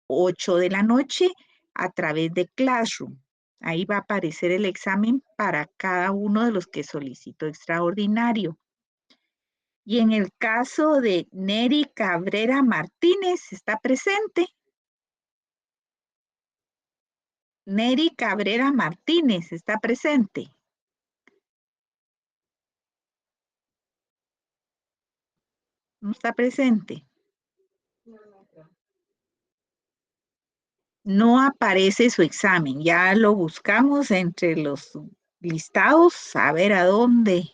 8 de la noche a través de Classroom. Ahí va a aparecer el examen para cada uno de los que solicitó extraordinario. Y en el caso de Neri Cabrera Martínez, ¿está presente? Neri Cabrera Martínez, ¿está presente? ¿No está presente? No aparece su examen. Ya lo buscamos entre los listados a ver a dónde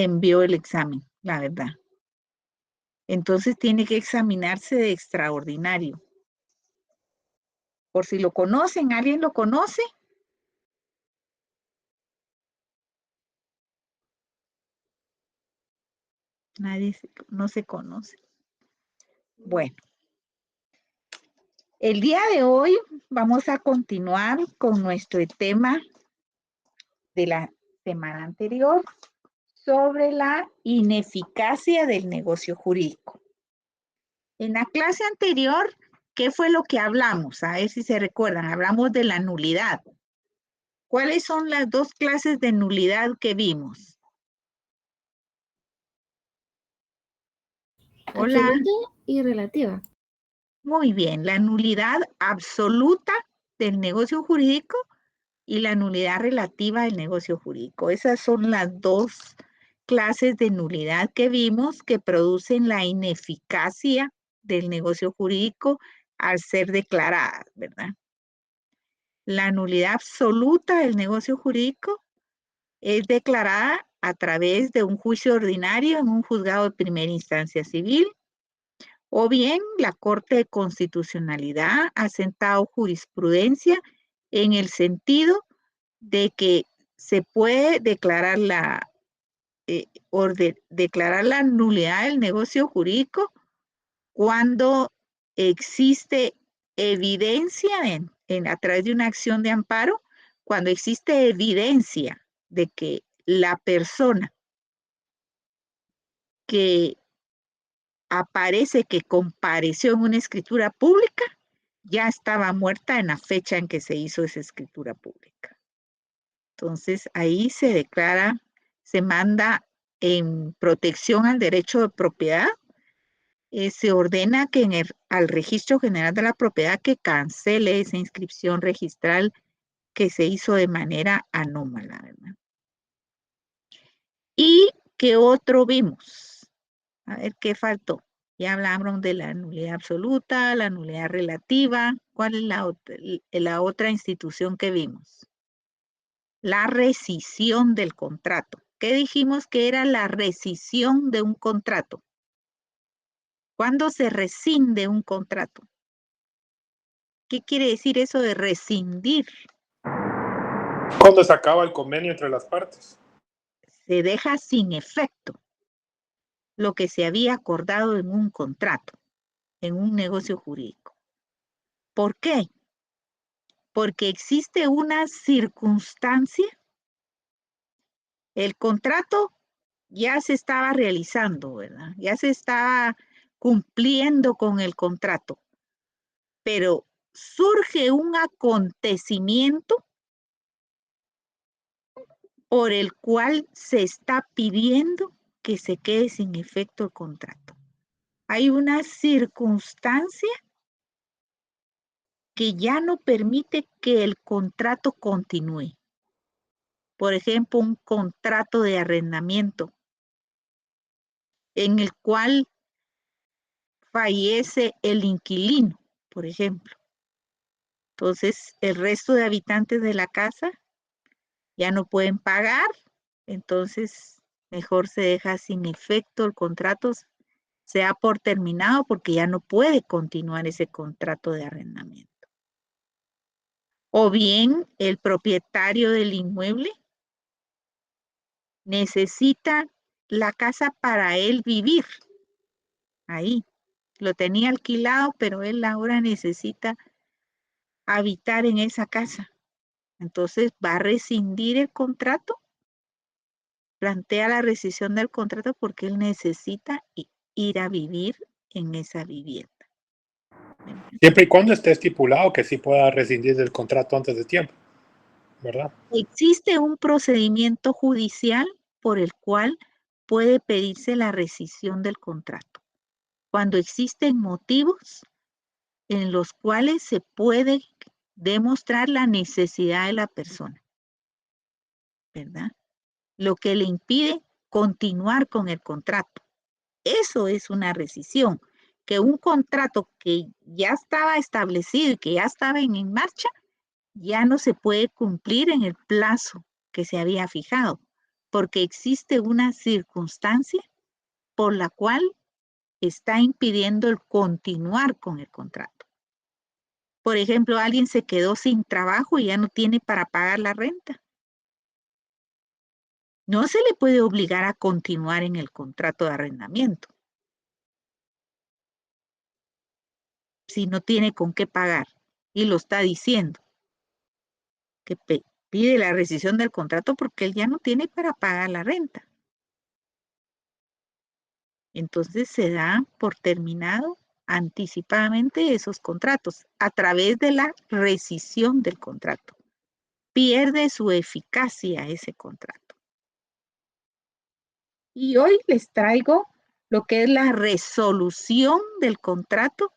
envió el examen, la verdad. Entonces tiene que examinarse de extraordinario. Por si lo conocen, ¿alguien lo conoce? No se conoce. Bueno, el día de hoy vamos a continuar con nuestro tema de la semana anterior sobre la ineficacia del negocio jurídico. En la clase anterior, ¿qué fue lo que hablamos? A ver si se recuerdan, hablamos de la nulidad. ¿Cuáles son las dos clases de nulidad que vimos? Hola. Absoluta y relativa. Muy bien, la nulidad absoluta del negocio jurídico y la nulidad relativa del negocio jurídico. Esas son las dos clases de nulidad que vimos que producen la ineficacia del negocio jurídico al ser declaradas, ¿verdad? La nulidad absoluta del negocio jurídico es declarada a través de un juicio ordinario en un juzgado de primera instancia civil, o bien la Corte de Constitucionalidad ha sentado jurisprudencia en el sentido de que se puede declarar declarar la nulidad del negocio jurídico cuando existe evidencia a través de una acción de amparo, cuando existe evidencia de que la persona que aparece que compareció en una escritura pública ya estaba muerta en la fecha en que se hizo esa escritura pública. Entonces ahí se declara, se manda en protección al derecho de propiedad, se ordena que al Registro General de la Propiedad que cancele esa inscripción registral que se hizo de manera anómala, ¿verdad? ¿Y qué otro vimos? A ver, ¿qué faltó? Ya hablaron de la nulidad absoluta, la nulidad relativa. ¿Cuál es la otra institución que vimos? La rescisión del contrato. ¿Qué dijimos que era la rescisión de un contrato? ¿Cuándo se rescinde un contrato? ¿Qué quiere decir eso de rescindir? Cuando se acaba el convenio entre las partes. Se deja sin efecto lo que se había acordado en un contrato, en un negocio jurídico. ¿Por qué? Porque existe una circunstancia. El contrato ya se estaba realizando, ¿verdad? Ya se estaba cumpliendo con el contrato, pero surge un acontecimiento por el cual se está pidiendo que se quede sin efecto el contrato. Hay una circunstancia que ya no permite que el contrato continúe. Por ejemplo, un contrato de arrendamiento en el cual fallece el inquilino, por ejemplo. Entonces, el resto de habitantes de la casa ya no pueden pagar, entonces mejor se deja sin efecto el contrato, se da por terminado porque ya no puede continuar ese contrato de arrendamiento. O bien el propietario del inmueble necesita la casa para él vivir ahí. Lo tenía alquilado, pero él ahora necesita habitar en esa casa. Entonces va a rescindir el contrato, plantea la rescisión del contrato porque él necesita ir a vivir en esa vivienda. Siempre y cuando esté estipulado que sí pueda rescindir del contrato antes de tiempo, ¿verdad? Existe un procedimiento judicial por el cual puede pedirse la rescisión del contrato, cuando existen motivos en los cuales se puede demostrar la necesidad de la persona, ¿verdad? Lo que le impide continuar con el contrato. Eso es una rescisión, que un contrato que ya estaba establecido y que ya estaba en marcha, ya no se puede cumplir en el plazo que se había fijado, porque existe una circunstancia por la cual está impidiendo el continuar con el contrato. Por ejemplo, alguien se quedó sin trabajo y ya no tiene para pagar la renta. No se le puede obligar a continuar en el contrato de arrendamiento si no tiene con qué pagar y lo está diciendo, que pide la rescisión del contrato porque él ya no tiene para pagar la renta. Entonces se da por terminado anticipadamente esos contratos a través de la rescisión del contrato. Pierde su eficacia ese contrato. Y hoy les traigo lo que es la resolución del contrato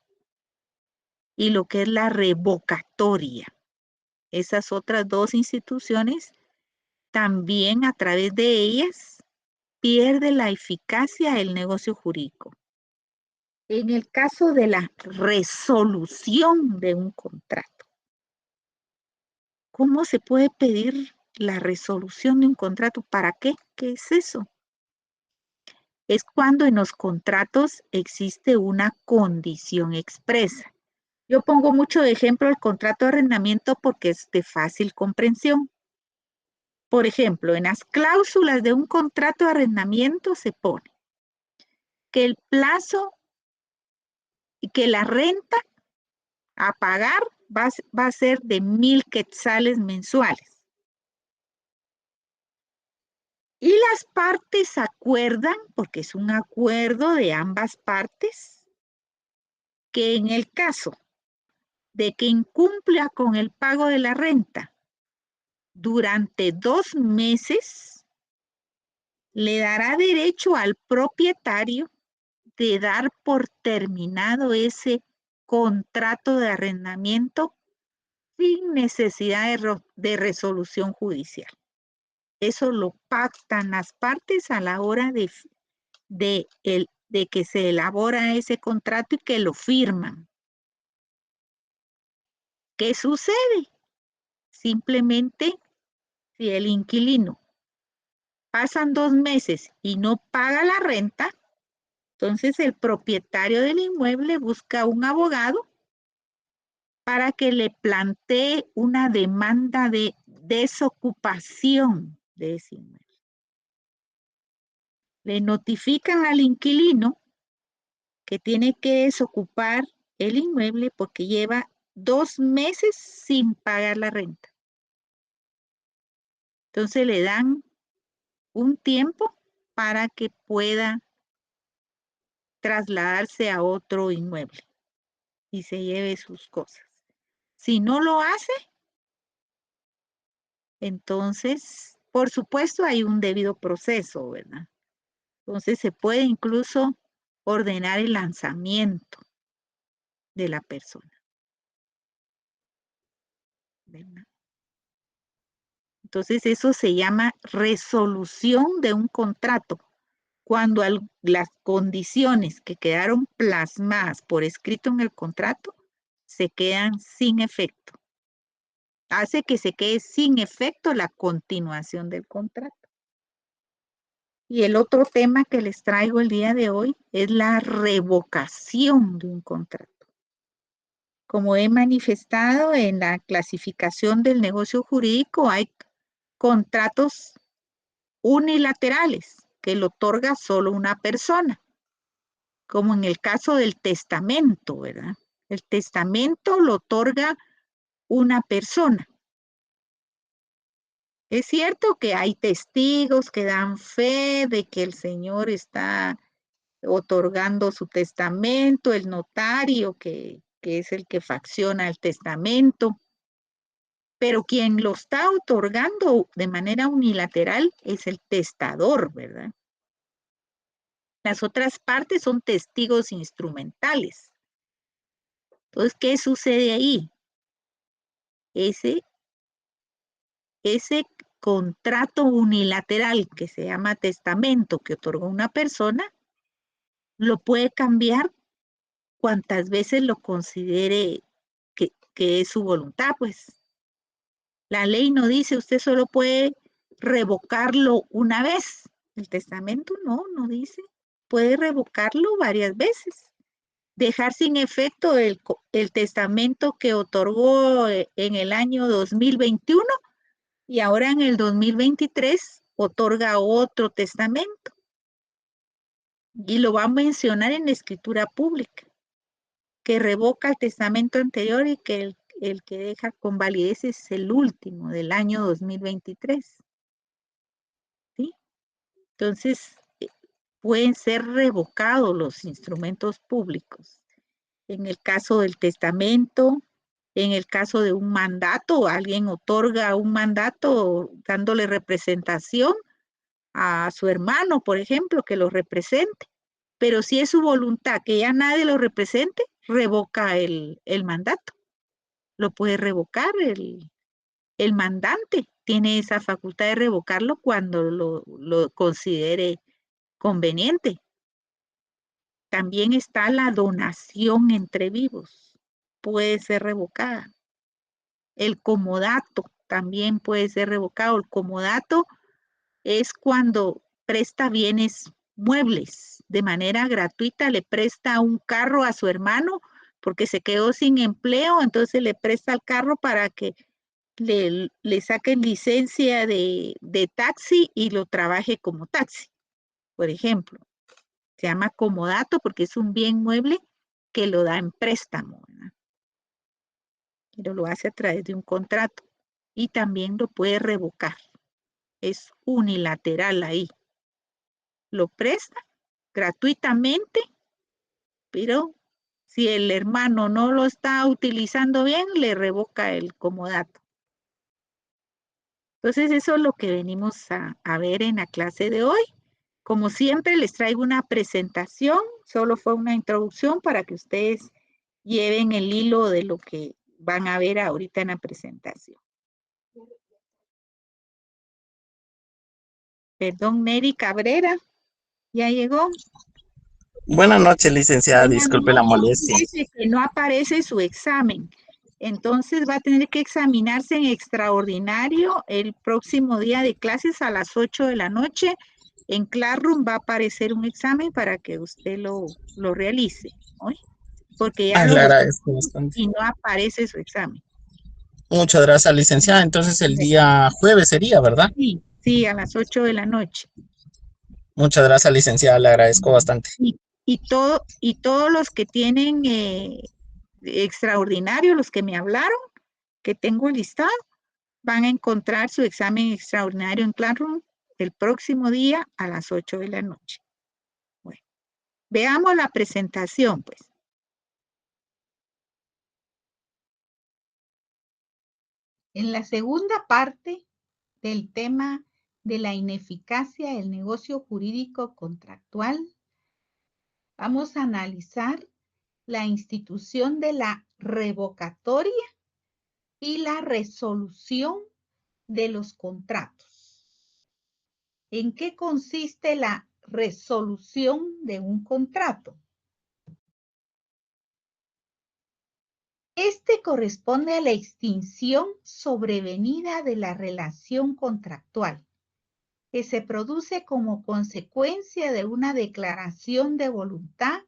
y lo que es la revocatoria. Esas otras dos instituciones, también a través de ellas, pierde la eficacia el negocio jurídico. En el caso de la resolución de un contrato, ¿cómo se puede pedir la resolución de un contrato? ¿Para qué? ¿Qué es eso? Es cuando en los contratos existe una condición expresa. Yo pongo mucho de ejemplo el contrato de arrendamiento porque es de fácil comprensión. Por ejemplo, en las cláusulas de un contrato de arrendamiento se pone que el plazo y que la renta a pagar va a ser de 1,000 quetzales mensuales. Y las partes acuerdan, porque es un acuerdo de ambas partes, que en el caso de que incumpla con el pago de la renta durante 2 meses, le dará derecho al propietario de dar por terminado ese contrato de arrendamiento sin necesidad de resolución judicial. Eso lo pactan las partes a la hora de que se elabora ese contrato y que lo firman. ¿Qué sucede? Simplemente, si el inquilino pasan 2 meses y no paga la renta, entonces el propietario del inmueble busca un abogado para que le plantee una demanda de desocupación de ese inmueble. Le notifican al inquilino que tiene que desocupar el inmueble porque lleva 2 meses sin pagar la renta. Entonces le dan un tiempo para que pueda trasladarse a otro inmueble y se lleve sus cosas. Si no lo hace, entonces, por supuesto, hay un debido proceso, ¿verdad? Entonces se puede incluso ordenar el lanzamiento de la persona, ¿verdad? Entonces eso se llama resolución de un contrato, cuando las condiciones que quedaron plasmadas por escrito en el contrato se quedan sin efecto. Hace que se quede sin efecto la continuación del contrato. Y el otro tema que les traigo el día de hoy es la revocación de un contrato. Como he manifestado en la clasificación del negocio jurídico, hay contratos unilaterales que lo otorga solo una persona, como en el caso del testamento, ¿verdad? El testamento lo otorga una persona. Es cierto que hay testigos que dan fe de que el señor está otorgando su testamento, el notario que que es el que facciona el testamento, pero quien lo está otorgando de manera unilateral es el testador, ¿verdad? Las otras partes son testigos instrumentales. Entonces, ¿qué sucede ahí? Ese contrato unilateral que se llama testamento que otorgó una persona, lo puede cambiar cuantas veces lo considere que es su voluntad, pues. La ley no dice usted solo puede revocarlo una vez. El testamento no dice. Puede revocarlo varias veces. Dejar sin efecto el testamento que otorgó en el año 2021 y ahora en el 2023 otorga otro testamento. Y lo va a mencionar en la escritura pública, que revoca el testamento anterior y que el que deja con validez es el último del año 2023. ¿Sí? Entonces, pueden ser revocados los instrumentos públicos. En el caso del testamento, en el caso de un mandato, alguien otorga un mandato dándole representación a su hermano, por ejemplo, que lo represente. Pero si es su voluntad que ya nadie lo represente, revoca el mandato. Lo puede revocar el mandante. Tiene esa facultad de revocarlo cuando lo considere conveniente. También está la donación entre vivos. Puede ser revocada. El comodato también puede ser revocado. El comodato es cuando presta bienes muebles de manera gratuita, le presta un carro a su hermano porque se quedó sin empleo, entonces le presta el carro para que le saquen licencia de taxi y lo trabaje como taxi, por ejemplo. Se llama comodato porque es un bien mueble que lo da en préstamo, ¿verdad? Pero lo hace a través de un contrato y también lo puede revocar. Es unilateral ahí. Lo presta gratuitamente, pero si el hermano no lo está utilizando bien, le revoca el comodato. Entonces, eso es lo que venimos a ver en la clase de hoy. Como siempre, les traigo una presentación, solo fue una introducción para que ustedes lleven el hilo de lo que van a ver ahorita en la presentación. Perdón, Neri Cabrera, ¿ya llegó? Buenas noches, licenciada. Buenas Disculpe la noches, molestia. dice que no aparece su examen. Entonces va a tener que examinarse en extraordinario el próximo día de clases a las 8 de la noche. En Classroom va a aparecer un examen para que usted lo realice, ¿no? Porque ya lo Le recibí agradezco bastante. y no aparece su examen. Muchas gracias, licenciada. Entonces el día jueves sería, ¿verdad? Sí, sí, a las 8 de la noche. Muchas gracias, licenciada. Le agradezco bastante. Y todos los que tienen extraordinario, los que me hablaron, que tengo listado, van a encontrar su examen extraordinario en Classroom el próximo día a las 8 de la noche. Bueno, veamos la presentación, pues. En la segunda parte del tema de la ineficacia del negocio jurídico contractual, vamos a analizar la institución de la revocatoria y la resolución de los contratos. ¿En qué consiste la resolución de un contrato? Este corresponde a la extinción sobrevenida de la relación contractual, que se produce como consecuencia de una declaración de voluntad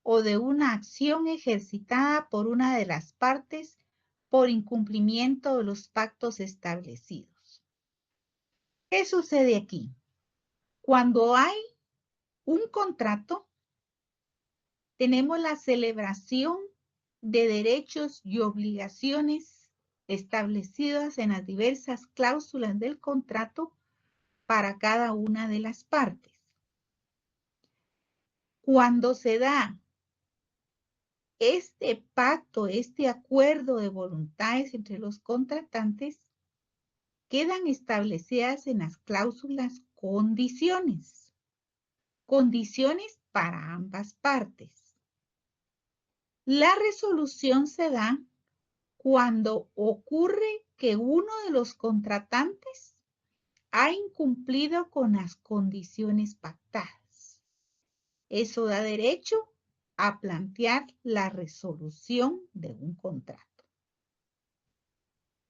o de una acción ejercitada por una de las partes por incumplimiento de los pactos establecidos. ¿Qué sucede aquí? Cuando hay un contrato, tenemos la celebración de derechos y obligaciones establecidas en las diversas cláusulas del contrato para cada una de las partes. Cuando se da este pacto, este acuerdo de voluntades entre los contratantes, quedan establecidas en las cláusulas condiciones. Condiciones para ambas partes. La resolución se da cuando ocurre que uno de los contratantes ha incumplido con las condiciones pactadas. Eso da derecho a plantear la resolución de un contrato.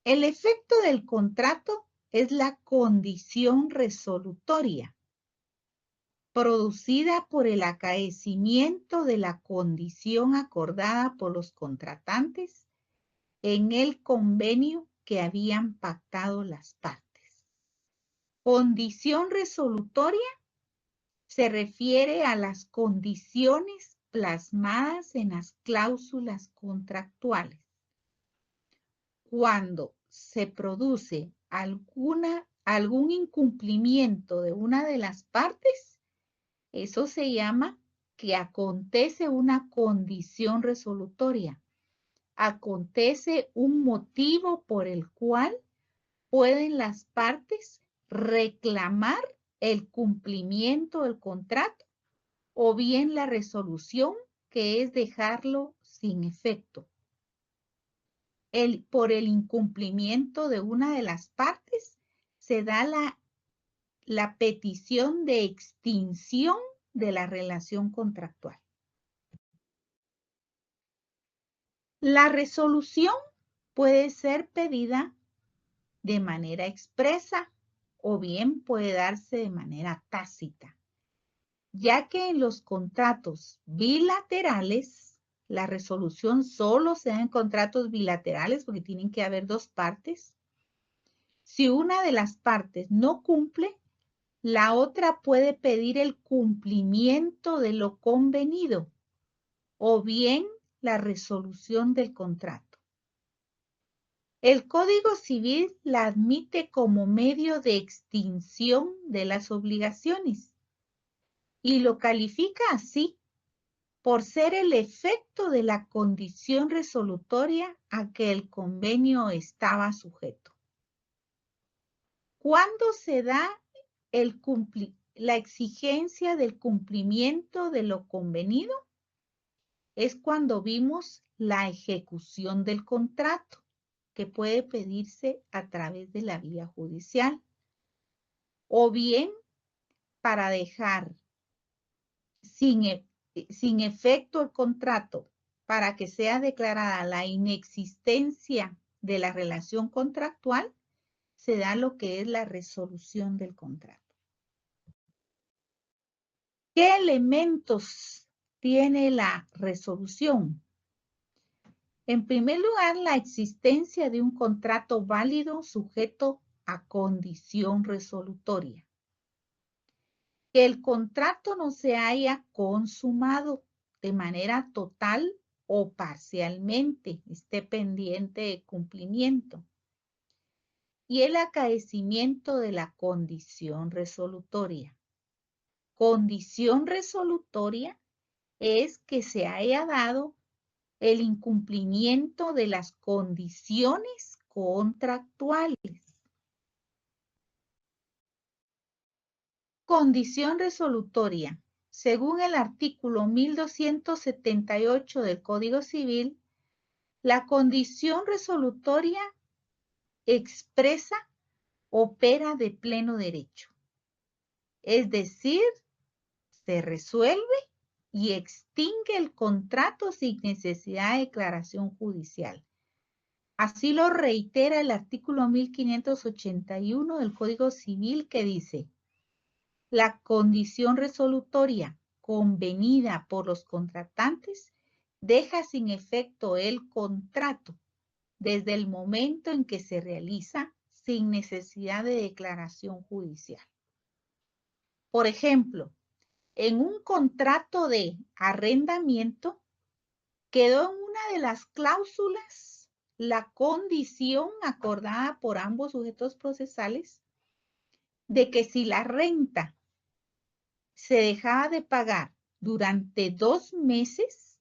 El efecto del contrato es la condición resolutoria, producida por el acaecimiento de la condición acordada por los contratantes en el convenio que habían pactado las partes. Condición resolutoria se refiere a las condiciones plasmadas en las cláusulas contractuales. Cuando se produce algún incumplimiento de una de las partes, eso se llama que acontece una condición resolutoria. Acontece un motivo por el cual pueden las partes reclamar el cumplimiento del contrato o bien la resolución, que es dejarlo sin efecto. Por el incumplimiento de una de las partes se da la petición de extinción de la relación contractual. La resolución puede ser pedida de manera expresa o bien puede darse de manera tácita, ya que en los contratos bilaterales, la resolución solo se da en contratos bilaterales porque tienen que haber dos partes. Si una de las partes no cumple, la otra puede pedir el cumplimiento de lo convenido o bien la resolución del contrato. El Código Civil la admite como medio de extinción de las obligaciones y lo califica así por ser el efecto de la condición resolutoria a que el convenio estaba sujeto. ¿Cuándo se da la exigencia del cumplimiento de lo convenido? Es cuando vimos la ejecución del contrato, que puede pedirse a través de la vía judicial, o bien para dejar sin efecto el contrato para que sea declarada la inexistencia de la relación contractual, se da lo que es la resolución del contrato. ¿Qué elementos tiene la resolución? En primer lugar, la existencia de un contrato válido sujeto a condición resolutoria. Que el contrato no se haya consumado de manera total o parcialmente, esté pendiente de cumplimiento. Y el acaecimiento de la condición resolutoria. Condición resolutoria es que se haya dado el incumplimiento de las condiciones contractuales. Condición resolutoria. Según el artículo 1278 del Código Civil, la condición resolutoria expresa opera de pleno derecho. Es decir, se resuelve y extingue el contrato sin necesidad de declaración judicial. Así lo reitera el artículo 1581 del Código Civil, que dice: la condición resolutoria convenida por los contratantes deja sin efecto el contrato desde el momento en que se realiza sin necesidad de declaración judicial. Por ejemplo, en un contrato de arrendamiento quedó en una de las cláusulas la condición acordada por ambos sujetos procesales de que si la renta se dejaba de pagar durante 2 meses,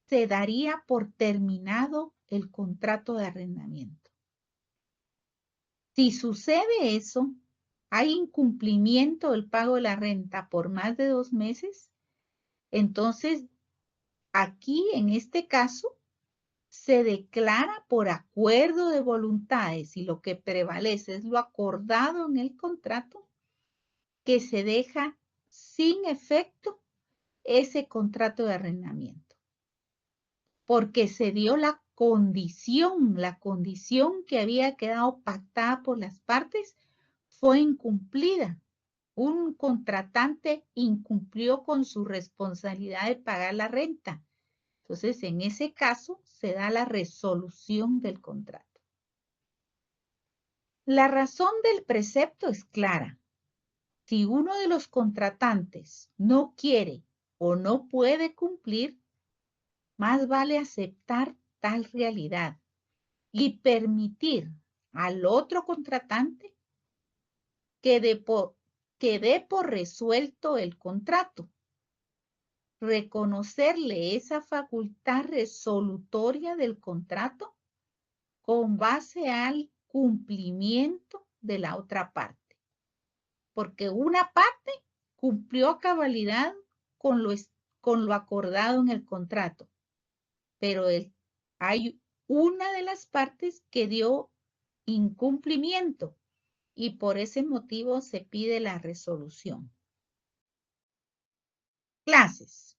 se daría por terminado el contrato de arrendamiento. Si sucede eso, hay incumplimiento del pago de la renta por más de 2 meses, entonces aquí en este caso se declara por acuerdo de voluntades y lo que prevalece es lo acordado en el contrato, que se deja sin efecto ese contrato de arrendamiento, porque se dio la condición que había quedado pactada por las partes fue incumplida. Un contratante incumplió con su responsabilidad de pagar la renta. Entonces, en ese caso, se da la resolución del contrato. La razón del precepto es clara. Si uno de los contratantes no quiere o no puede cumplir, más vale aceptar tal realidad y permitir al otro contratante que dé por resuelto el contrato, reconocerle esa facultad resolutoria del contrato con base al cumplimiento de la otra parte. Porque una parte cumplió a cabalidad con lo acordado en el contrato, pero hay una de las partes que dio incumplimiento y por ese motivo se pide la resolución. Clases.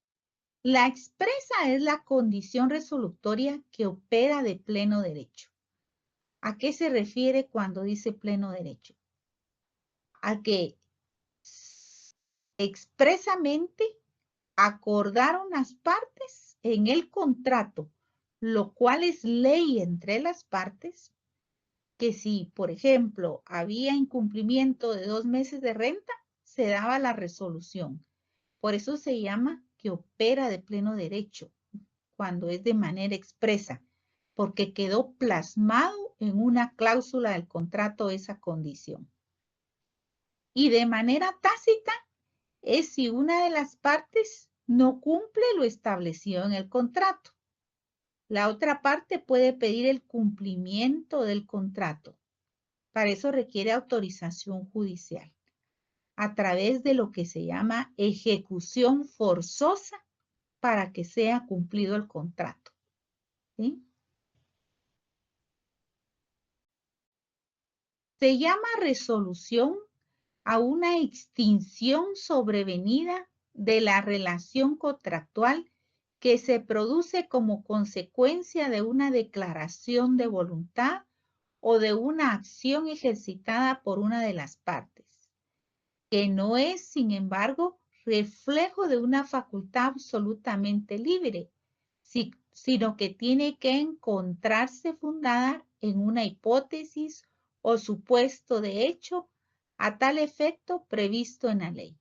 La expresa es la condición resolutoria que opera de pleno derecho. ¿A qué se refiere cuando dice pleno derecho? A que expresamente acordaron las partes en el contrato, lo cual es ley entre las partes, que si, por ejemplo, había incumplimiento de 2 meses de renta, se daba la resolución. Por eso se llama que opera de pleno derecho, cuando es de manera expresa, porque quedó plasmado en una cláusula del contrato esa condición. Y de manera tácita es si una de las partes no cumple lo establecido en el contrato. La otra parte puede pedir el cumplimiento del contrato. Para eso requiere autorización judicial a través de lo que se llama ejecución forzosa para que sea cumplido el contrato. ¿Sí? Se llama resolución a una extinción sobrevenida de la relación contractual que se produce como consecuencia de una declaración de voluntad o de una acción ejercitada por una de las partes, que no es, sin embargo, reflejo de una facultad absolutamente libre, sino que tiene que encontrarse fundada en una hipótesis o supuesto de hecho a tal efecto previsto en la ley.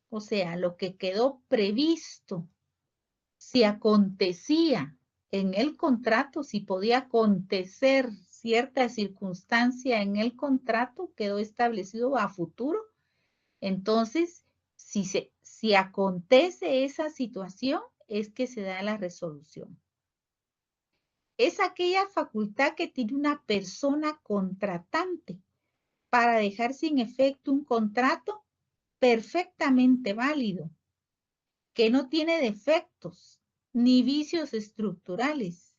O sea, lo que quedó previsto, si acontecía en el contrato, si podía acontecer cierta circunstancia en el contrato, quedó establecido a futuro. Entonces, si acontece esa situación, es que se da la resolución. Es aquella facultad que tiene una persona contratante para dejar sin efecto un contrato perfectamente válido, que no tiene defectos ni vicios estructurales.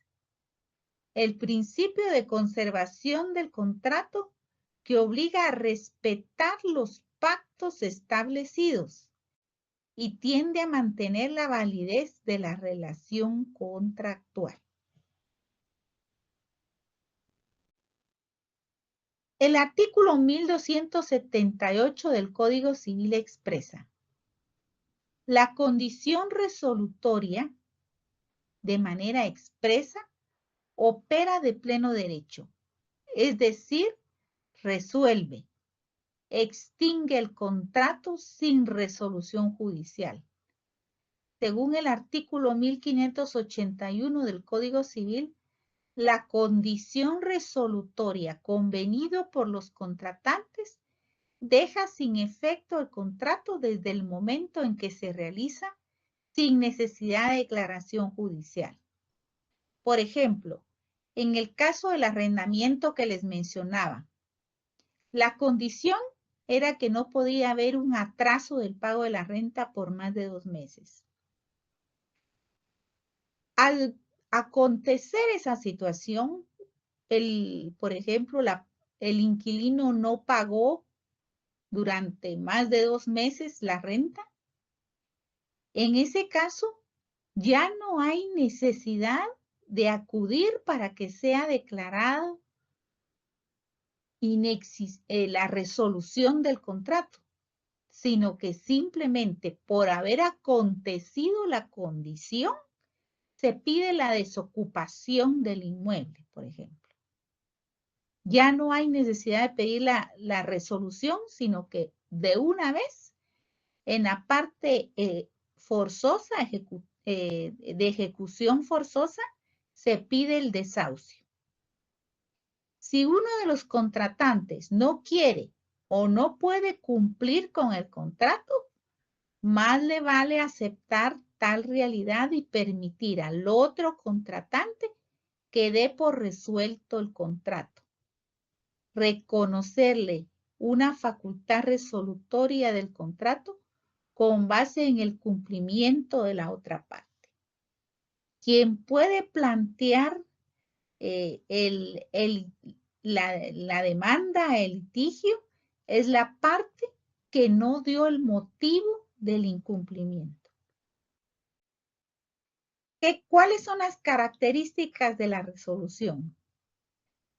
El principio de conservación del contrato que obliga a respetar los pactos establecidos y tiende a mantener la validez de la relación contractual. El artículo 1278 del Código Civil expresa: la condición resolutoria, de manera expresa, opera de pleno derecho, es decir, resuelve, extingue el contrato sin resolución judicial. Según el artículo 1581 del Código Civil, la condición resolutoria convenido por los contratantes deja sin efecto el contrato desde el momento en que se realiza sin necesidad de declaración judicial. Por ejemplo, en el caso del arrendamiento que les mencionaba, la condición era que no podía haber un atraso del pago de la renta por más de 2 meses. Al acontecer esa situación, por ejemplo, el inquilino no pagó durante más de 2 meses la renta, en ese caso ya no hay necesidad de acudir para que sea declarado la resolución del contrato, sino que simplemente por haber acontecido la condición, se pide la desocupación del inmueble, por ejemplo. Ya no hay necesidad de pedir la resolución, sino que de una vez, en la parte forzosa, de ejecución forzosa, se pide el desahucio. Si uno de los contratantes no quiere o no puede cumplir con el contrato, más le vale aceptar tal realidad y permitir al otro contratante que dé por resuelto el contrato. Reconocerle una facultad resolutoria del contrato con base en el cumplimiento de la otra parte. Quien puede plantear la demanda, el litigio, es la parte que no dio el motivo del incumplimiento. ¿Cuáles son las características de la resolución?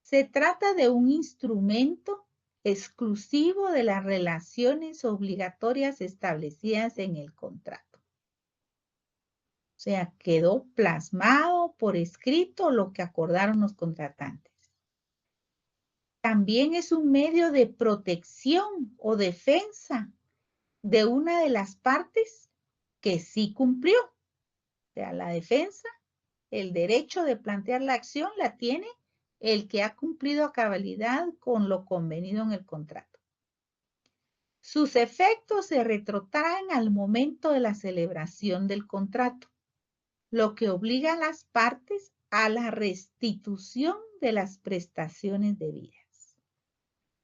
Se trata de un instrumento exclusivo de las relaciones obligatorias establecidas en el contrato. O sea, quedó plasmado por escrito lo que acordaron los contratantes. También es un medio de protección o defensa de una de las partes que sí cumplió. O sea, la defensa, el derecho de plantear la acción la tiene el que ha cumplido a cabalidad con lo convenido en el contrato. Sus efectos se retrotraen al momento de la celebración del contrato, lo que obliga a las partes a la restitución de las prestaciones debidas.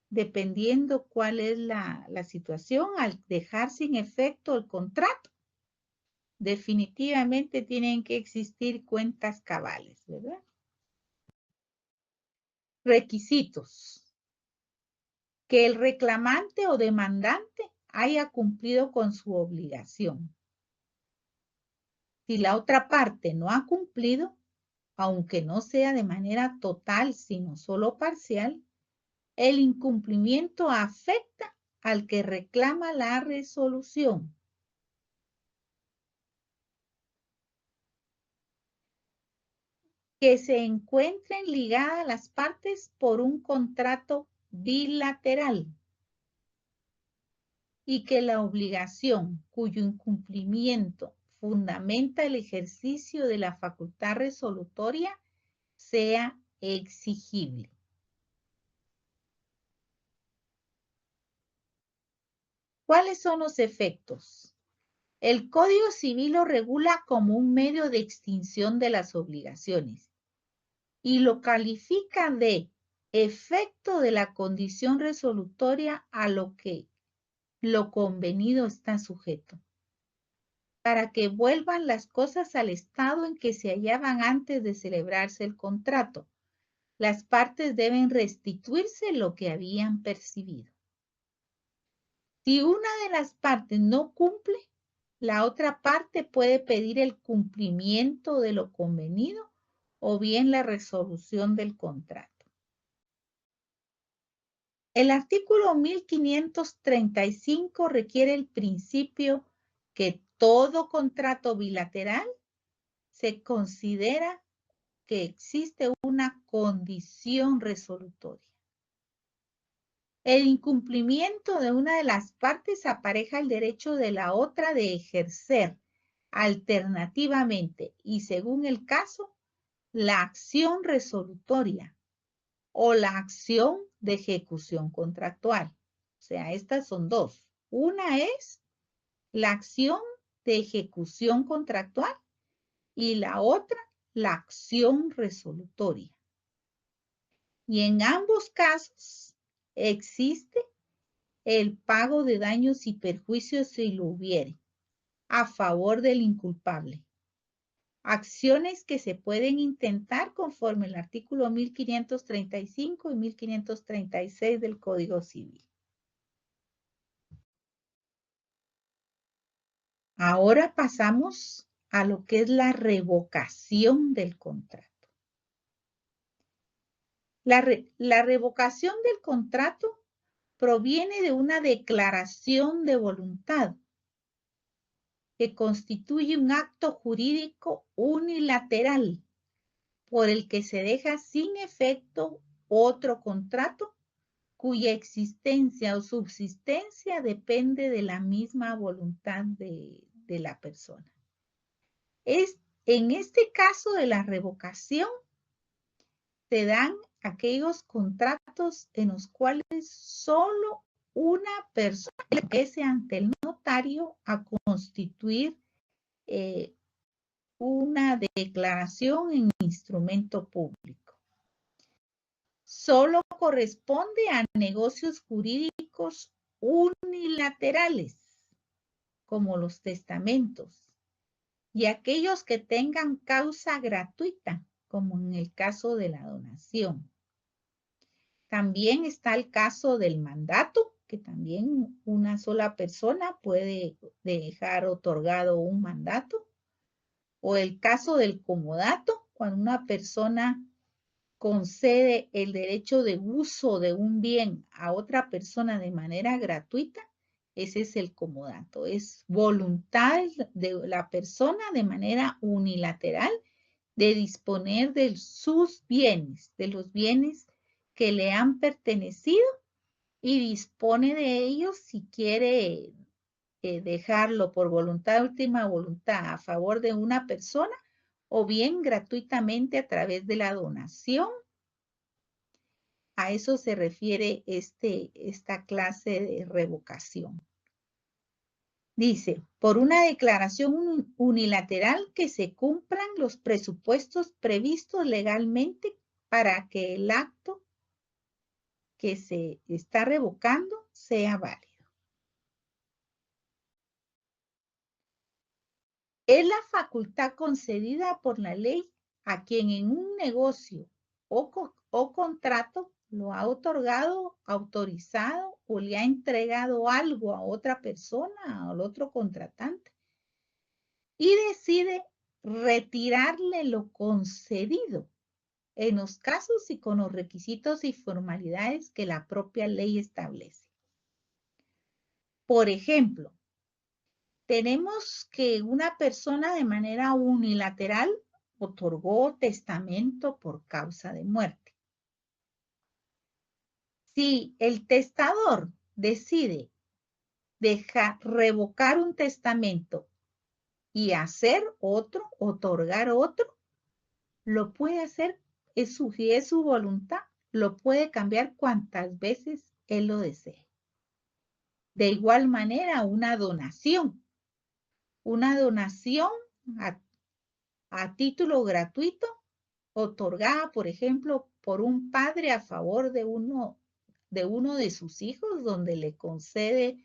Dependiendo cuál es la situación, al dejar sin efecto el contrato, definitivamente tienen que existir cuentas cabales, ¿verdad? Requisitos. Que el reclamante o demandante haya cumplido con su obligación. Si la otra parte no ha cumplido, aunque no sea de manera total, sino solo parcial, el incumplimiento afecta al que reclama la resolución. Que se encuentren ligadas las partes por un contrato bilateral y que la obligación cuyo incumplimiento fundamenta el ejercicio de la facultad resolutoria sea exigible. ¿Cuáles son los efectos? El Código Civil lo regula como un medio de extinción de las obligaciones y lo califica de efecto de la condición resolutoria a lo que lo convenido está sujeto, para que vuelvan las cosas al estado en que se hallaban antes de celebrarse el contrato. Las partes deben restituirse lo que habían percibido. Si una de las partes no cumple, la otra parte puede pedir el cumplimiento de lo convenido o bien la resolución del contrato. El artículo 1535 requiere el principio que todo contrato bilateral se considera que existe una condición resolutoria. El incumplimiento de una de las partes apareja el derecho de la otra de ejercer alternativamente y según el caso, la acción resolutoria o la acción de ejecución contractual. O sea, estas son dos. Una es la acción de ejecución contractual y la otra, la acción resolutoria. Y en ambos casos existe el pago de daños y perjuicios si lo hubiere, a favor del inculpable. Acciones que se pueden intentar conforme el artículo 1535 y 1536 del Código Civil. Ahora pasamos a lo que es la revocación del contrato. La revocación del contrato proviene de una declaración de voluntad que constituye un acto jurídico unilateral por el que se deja sin efecto otro contrato cuya existencia o subsistencia depende de la misma voluntad de la persona. En este caso de la revocación, se dan aquellos contratos en los cuales solo una persona empiece ante el notario a constituir una declaración en instrumento público. Solo corresponde a negocios jurídicos unilaterales, como los testamentos, y aquellos que tengan causa gratuita, como en el caso de la donación. También está el caso del mandato, que también una sola persona puede dejar otorgado un mandato, o el caso del comodato, cuando una persona concede el derecho de uso de un bien a otra persona de manera gratuita, ese es el comodato. Es voluntad de la persona de manera unilateral de disponer de sus bienes, de los bienes que le han pertenecido y dispone de ellos si quiere dejarlo por voluntad, última voluntad, a favor de una persona o bien gratuitamente a través de la donación. A eso se refiere esta clase de revocación. Dice, por una declaración unilateral que se cumplan los presupuestos previstos legalmente para que el acto que se está revocando sea válido. Es la facultad concedida por la ley a quien en un negocio o contrato lo ha otorgado, autorizado o le ha entregado algo a otra persona, al otro contratante, y decide retirarle lo concedido en los casos y con los requisitos y formalidades que la propia ley establece. Por ejemplo, tenemos que una persona de manera unilateral otorgó testamento por causa de muerte. Si el testador decide revocar un testamento y hacer otro, otorgar otro, lo puede hacer, si es su voluntad, lo puede cambiar cuantas veces él lo desee. De igual manera, una donación a título gratuito, otorgada, por ejemplo, por un padre a favor de uno de sus hijos, donde le concede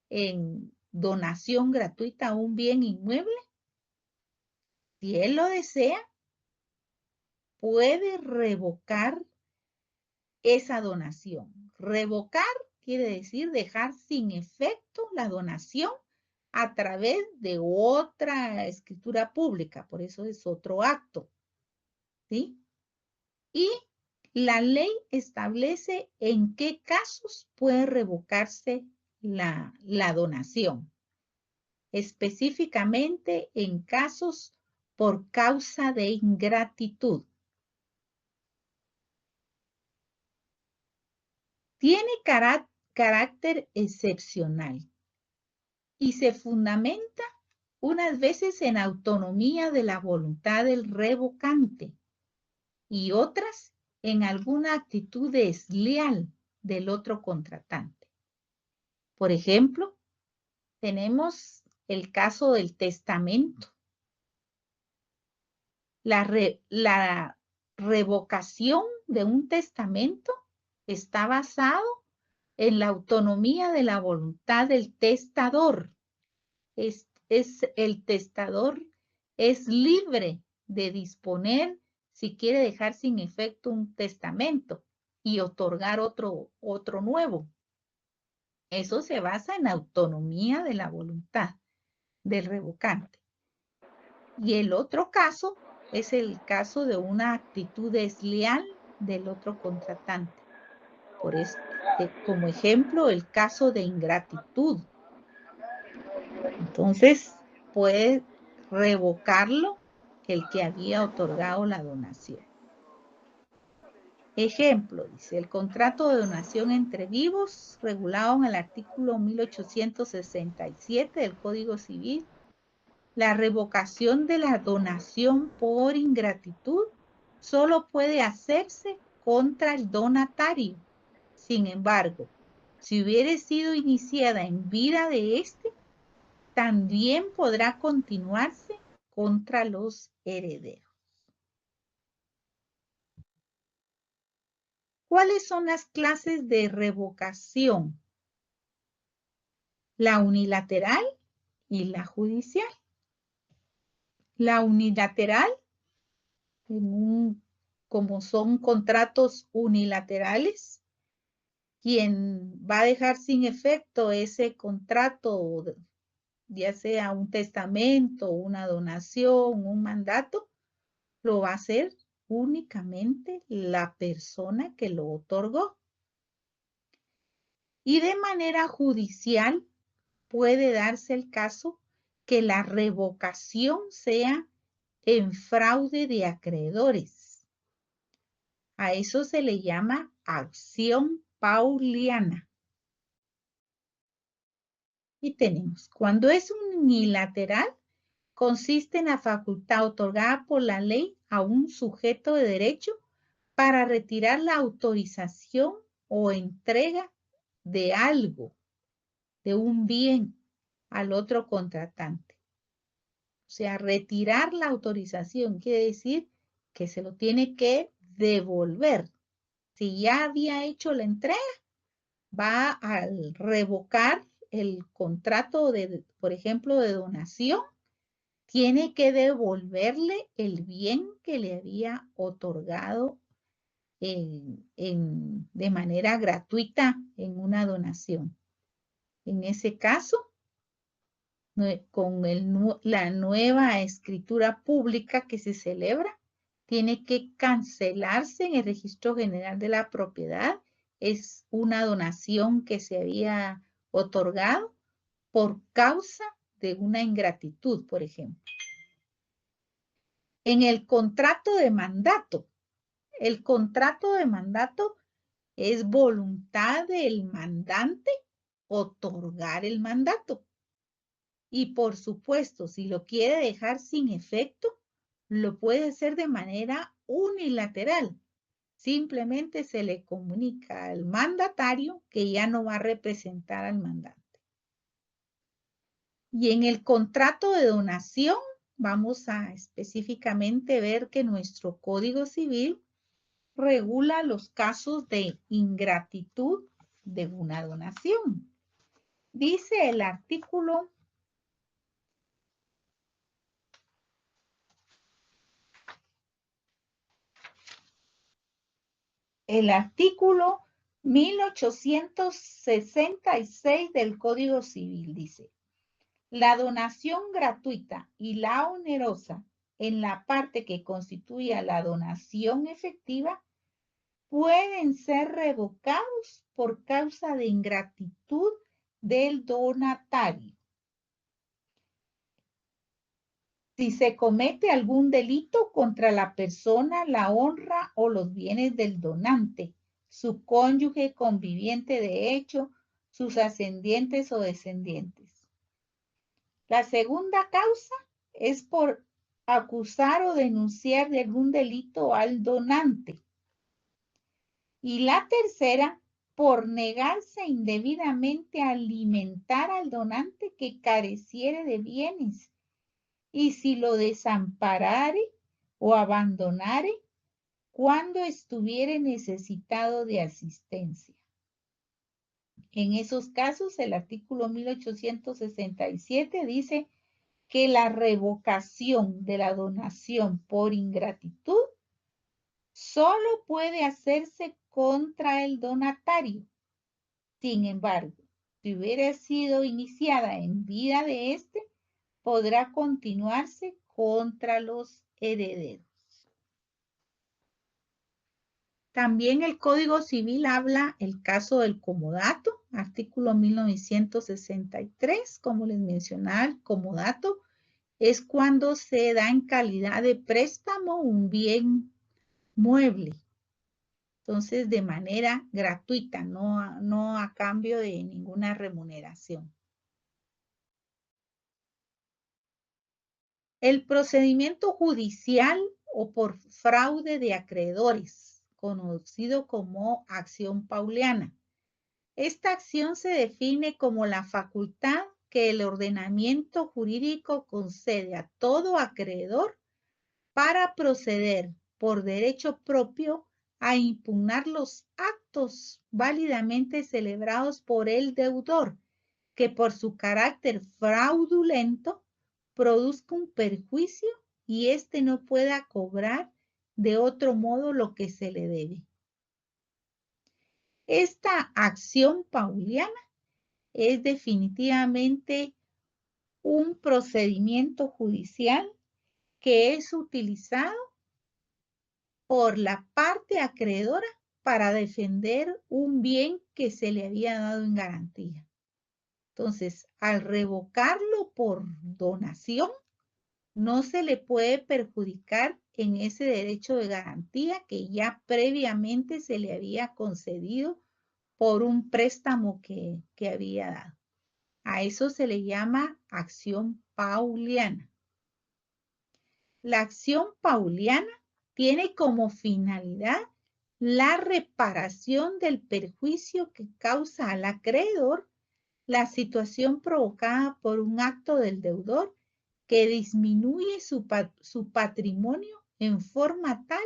en donación gratuita un bien inmueble. Si él lo desea, puede revocar esa donación. Revocar quiere decir dejar sin efecto la donación a través de otra escritura pública, por eso es otro acto, ¿sí? Y la ley establece en qué casos puede revocarse la donación, específicamente en casos por causa de ingratitud. Tiene carácter excepcional y se fundamenta unas veces en autonomía de la voluntad del revocante y otras en alguna actitud desleal del otro contratante. Por ejemplo, tenemos el caso del testamento. La revocación de un testamento está basado en la autonomía de la voluntad del testador. El testador es libre de disponer si quiere dejar sin efecto un testamento y otorgar otro nuevo. Eso se basa en autonomía de la voluntad del revocante. Y el otro caso es el caso de una actitud desleal del otro contratante. Por eso, como ejemplo, el caso de ingratitud. Entonces, puede revocarlo el que había otorgado la donación. Ejemplo, dice, el contrato de donación entre vivos, regulado en el artículo 1867 del Código Civil. La revocación de la donación por ingratitud solo puede hacerse contra el donatario. Sin embargo, si hubiere sido iniciada en vida de éste, también podrá continuarse contra los herederos. ¿Cuáles son las clases de revocación? La unilateral y la judicial. La unilateral, como son contratos unilaterales, quien va a dejar sin efecto ese contrato, ya sea un testamento, una donación, un mandato, lo va a hacer únicamente la persona que lo otorgó. Y de manera judicial puede darse el caso que la revocación sea en fraude de acreedores. A eso se le llama acción pauliana. Y tenemos, cuando es unilateral, consiste en la facultad otorgada por la ley a un sujeto de derecho para retirar la autorización o entrega de algo, de un bien, al otro contratante. O sea, retirar la autorización quiere decir que se lo tiene que devolver. Si ya había hecho la entrega, va a revocar el contrato de, por ejemplo, de donación, tiene que devolverle el bien que le había otorgado de manera gratuita en una donación. En ese caso, con la nueva escritura pública que se celebra, tiene que cancelarse en el Registro General de la Propiedad. Es una donación que se había otorgado por causa de una ingratitud, por ejemplo. En el contrato de mandato, el contrato de mandato es voluntad del mandante otorgar el mandato. Y por supuesto, si lo quiere dejar sin efecto, lo puede hacer de manera unilateral. Simplemente se le comunica al mandatario que ya no va a representar al mandante. Y en el contrato de donación, vamos a específicamente ver que nuestro Código Civil regula los casos de ingratitud de una donación. Dice el artículo 1866 del Código Civil dice: la donación gratuita y la onerosa en la parte que constituye la donación efectiva pueden ser revocados por causa de ingratitud del donatario. Si se comete algún delito contra la persona, la honra o los bienes del donante, su cónyuge, conviviente de hecho, sus ascendientes o descendientes. La segunda causa es por acusar o denunciar de algún delito al donante. Y la tercera, por negarse indebidamente a alimentar al donante que careciere de bienes, y si lo desamparare o abandonare cuando estuviere necesitado de asistencia. En esos casos, el artículo 1867 dice que la revocación de la donación por ingratitud solo puede hacerse contra el donatario. Sin embargo, si hubiera sido iniciada en vida de éste, podrá continuarse contra los herederos. También el Código Civil habla el caso del comodato, artículo 1963, como les mencionaba, el comodato es cuando se da en calidad de préstamo un bien mueble. Entonces, de manera gratuita, no a cambio de ninguna remuneración. El procedimiento judicial o por fraude de acreedores, conocido como acción pauliana. Esta acción se define como la facultad que el ordenamiento jurídico concede a todo acreedor para proceder por derecho propio a impugnar los actos válidamente celebrados por el deudor, que por su carácter fraudulento produzca un perjuicio y éste no pueda cobrar de otro modo lo que se le debe. Esta acción pauliana es definitivamente un procedimiento judicial que es utilizado por la parte acreedora para defender un bien que se le había dado en garantía. Entonces, al revocarlo por donación, no se le puede perjudicar en ese derecho de garantía que ya previamente se le había concedido por un préstamo que había dado. A eso se le llama acción pauliana. La acción pauliana tiene como finalidad la reparación del perjuicio que causa al acreedor la situación provocada por un acto del deudor que disminuye su patrimonio en forma tal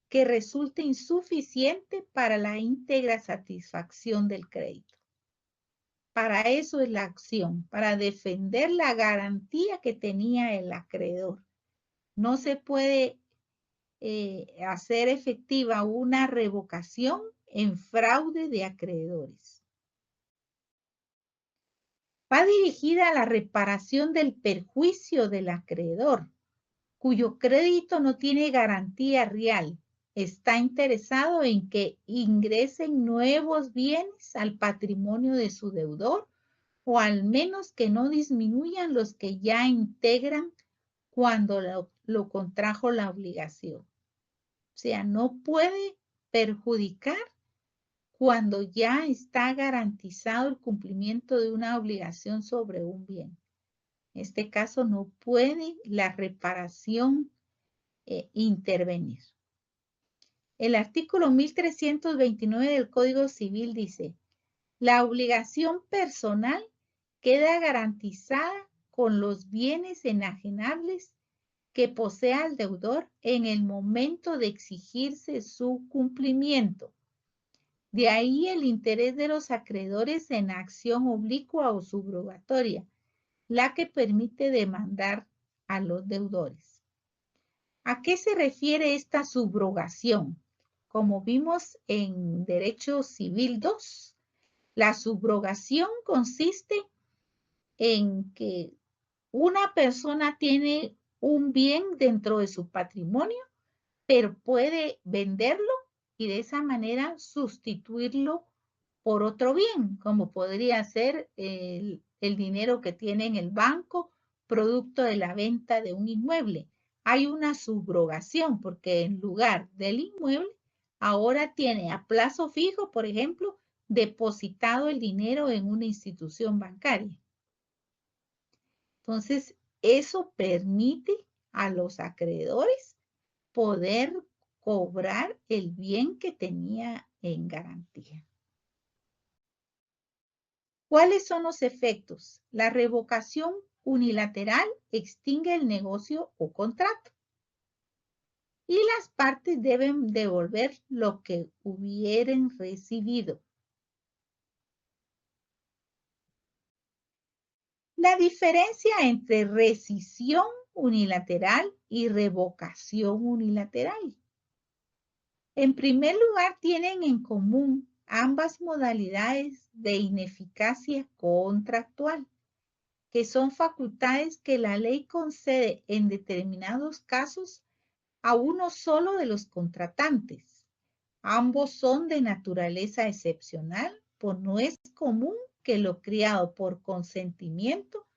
que resulte insuficiente para la íntegra satisfacción del crédito. Para eso es la acción, para defender la garantía que tenía el acreedor. No se puede hacer efectiva una revocación en fraude de acreedores. Va dirigida a la reparación del perjuicio del acreedor, cuyo crédito no tiene garantía real. Está interesado en que ingresen nuevos bienes al patrimonio de su deudor, o al menos que no disminuyan los que ya integran cuando lo contrajo la obligación. O sea, no puede perjudicar cuando ya está garantizado el cumplimiento de una obligación sobre un bien. En este caso no puede la reparación intervenir. El artículo 1329 del Código Civil dice: la obligación personal queda garantizada con los bienes enajenables que posea el deudor en el momento de exigirse su cumplimiento. De ahí el interés de los acreedores en acción oblicua o subrogatoria, la que permite demandar a los deudores. ¿A qué se refiere esta subrogación? Como vimos en Derecho Civil 2, la subrogación consiste en que una persona tiene un bien dentro de su patrimonio, pero puede venderlo y de esa manera sustituirlo por otro bien, como podría ser el dinero que tiene en el banco, producto de la venta de un inmueble. Hay una subrogación porque en lugar del inmueble, ahora tiene a plazo fijo, por ejemplo, depositado el dinero en una institución bancaria. Entonces, eso permite a los acreedores poder cobrar el bien que tenía en garantía. ¿Cuáles son los efectos? La revocación unilateral extingue el negocio o contrato. Y las partes deben devolver lo que hubieran recibido. La diferencia entre rescisión unilateral y revocación unilateral. En primer lugar, tienen en común ambas modalidades de ineficacia contractual, que son facultades que la ley concede en determinados casos a uno solo de los contratantes. Ambos son de naturaleza excepcional, pues no es común que lo criado por consentimiento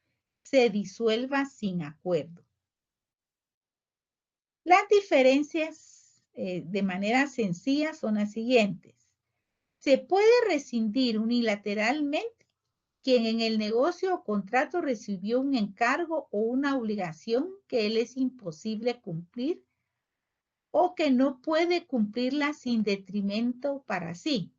se disuelva sin acuerdo. Las diferencias de manera sencilla son las siguientes. Se puede rescindir unilateralmente quien en el negocio o contrato recibió un encargo o una obligación que él es imposible cumplir o que no puede cumplirla sin detrimento para sí.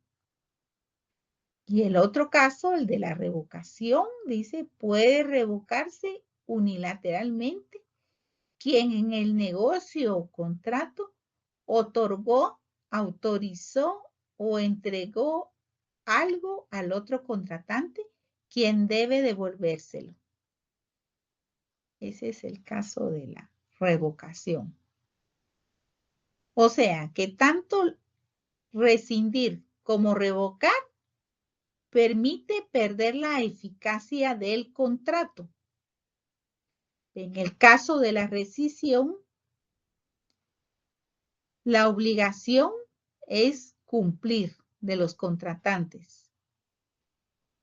Y el otro caso, el de la revocación, dice, puede revocarse unilateralmente quien en el negocio o contrato otorgó, autorizó o entregó algo al otro contratante, quien debe devolvérselo. Ese es el caso de la revocación. O sea, que tanto rescindir como revocar permite perder la eficacia del contrato. En el caso de la rescisión, la obligación es cumplir de los contratantes.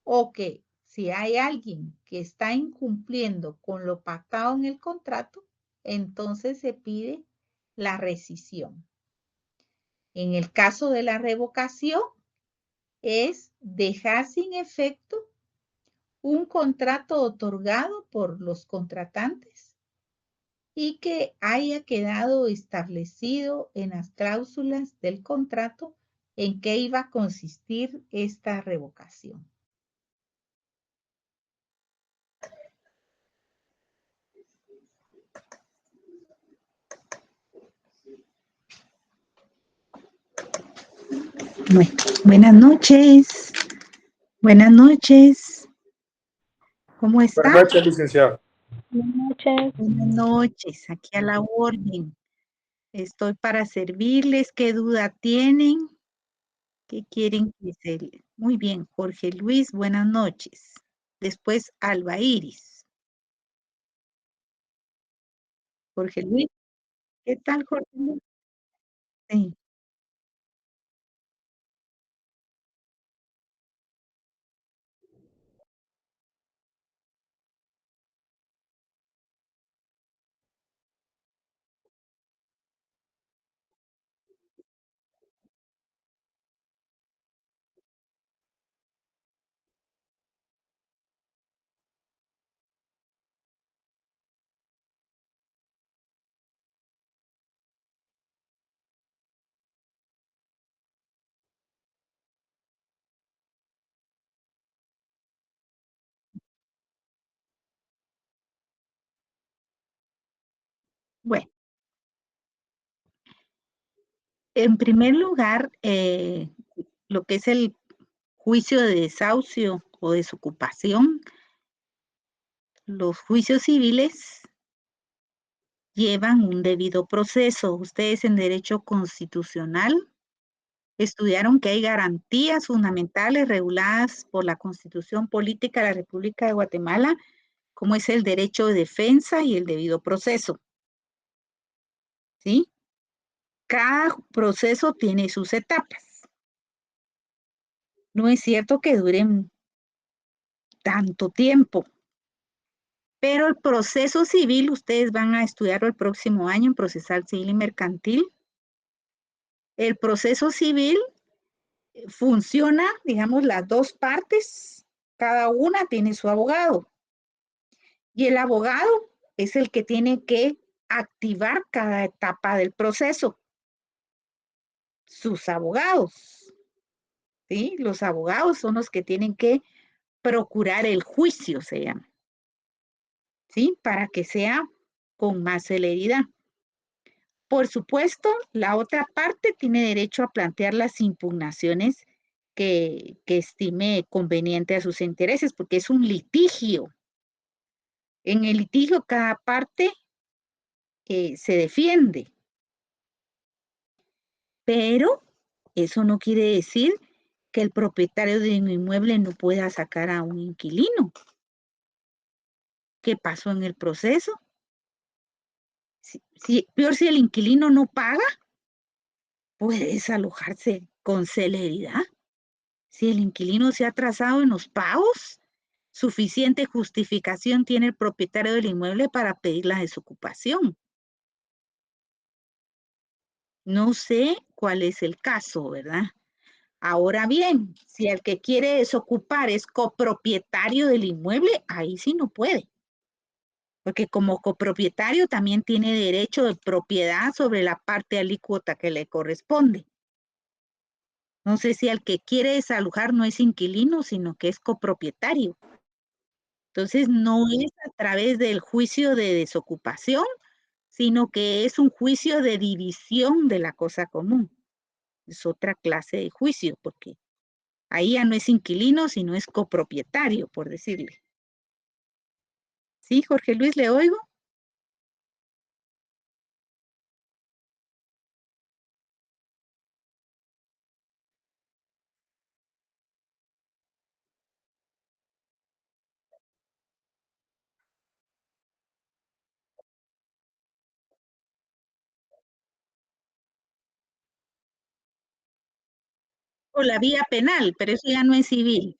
O que si hay alguien que está incumpliendo con lo pactado en el contrato, entonces se pide la rescisión. En el caso de la revocación, es dejar sin efecto un contrato otorgado por los contratantes y que haya quedado establecido en las cláusulas del contrato en qué iba a consistir esta revocación. Bueno, buenas noches. Buenas noches. ¿Cómo está? Buenas noches, licenciado. Buenas noches. Buenas noches, aquí a la orden. Estoy para servirles. ¿Qué duda tienen? ¿Qué quieren que se... Muy bien, Jorge Luis, buenas noches. Después Alba Iris. Jorge Luis, ¿qué tal, Jorge Luis? Sí. Bueno, en primer lugar, lo que es el juicio de desahucio o desocupación, los juicios civiles llevan un debido proceso. Ustedes en derecho constitucional estudiaron que hay garantías fundamentales reguladas por la Constitución Política de la República de Guatemala, como es el derecho de defensa y el debido proceso. ¿Sí? Cada proceso tiene sus etapas. No es cierto que duren tanto tiempo, pero el proceso civil, ustedes van a estudiarlo el próximo año en procesal civil y mercantil. El proceso civil funciona, digamos, las dos partes, cada una tiene su abogado. Y el abogado es el que tiene que activar cada etapa del proceso. Sus abogados, ¿sí? Los abogados son los que tienen que procurar el juicio, se llama, ¿sí? Para que sea con más celeridad. Por supuesto, la otra parte tiene derecho a plantear las impugnaciones que estime conveniente a sus intereses, porque es un litigio. En el litigio, cada parte se defiende, pero eso no quiere decir que el propietario de un inmueble no pueda sacar a un inquilino. ¿Qué pasó en el proceso? Peor si el inquilino no paga, puede desalojarse con celeridad. Si el inquilino se ha atrasado en los pagos, suficiente justificación tiene el propietario del inmueble para pedir la desocupación. No sé cuál es el caso, ¿verdad? Ahora bien, si el que quiere desocupar es copropietario del inmueble, ahí sí no puede, porque como copropietario también tiene derecho de propiedad sobre la parte alícuota que le corresponde. No sé si el que quiere desalojar no es inquilino, sino que es copropietario. Entonces, no es a través del juicio de desocupación, sino que es un juicio de división de la cosa común. Es otra clase de juicio, porque ahí ya no es inquilino, sino es copropietario, por decirle. ¿Sí, Jorge Luis, le oigo? O la vía penal, pero eso ya no es civil.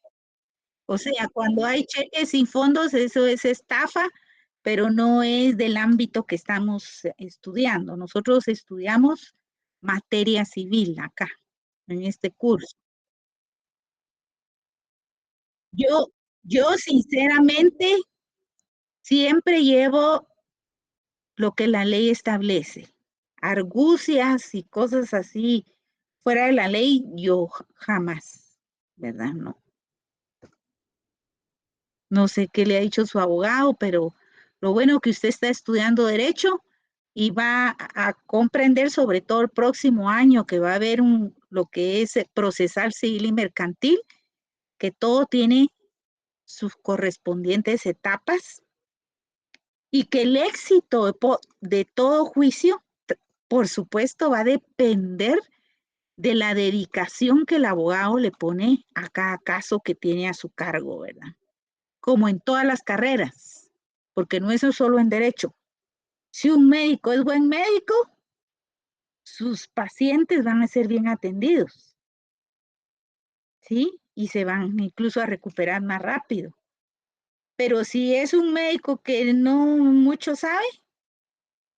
O sea, cuando hay cheques sin fondos, eso es estafa, pero no es del ámbito que estamos estudiando. Nosotros estudiamos materia civil acá, en este curso. Yo, yo sinceramente siempre llevo lo que la ley establece. Argucias y cosas así fuera de la ley, yo jamás, ¿verdad? No. No sé qué le ha dicho su abogado, pero lo bueno que usted está estudiando derecho y va a comprender sobre todo el próximo año que va a haber lo que es procesal civil y mercantil, que todo tiene sus correspondientes etapas y que el éxito de todo juicio, por supuesto, va a depender de la dedicación que el abogado le pone a cada caso que tiene a su cargo, ¿verdad? Como en todas las carreras, porque no es solo en derecho. Si un médico es buen médico, sus pacientes van a ser bien atendidos, ¿sí? Y se van incluso a recuperar más rápido. Pero si es un médico que no mucho sabe,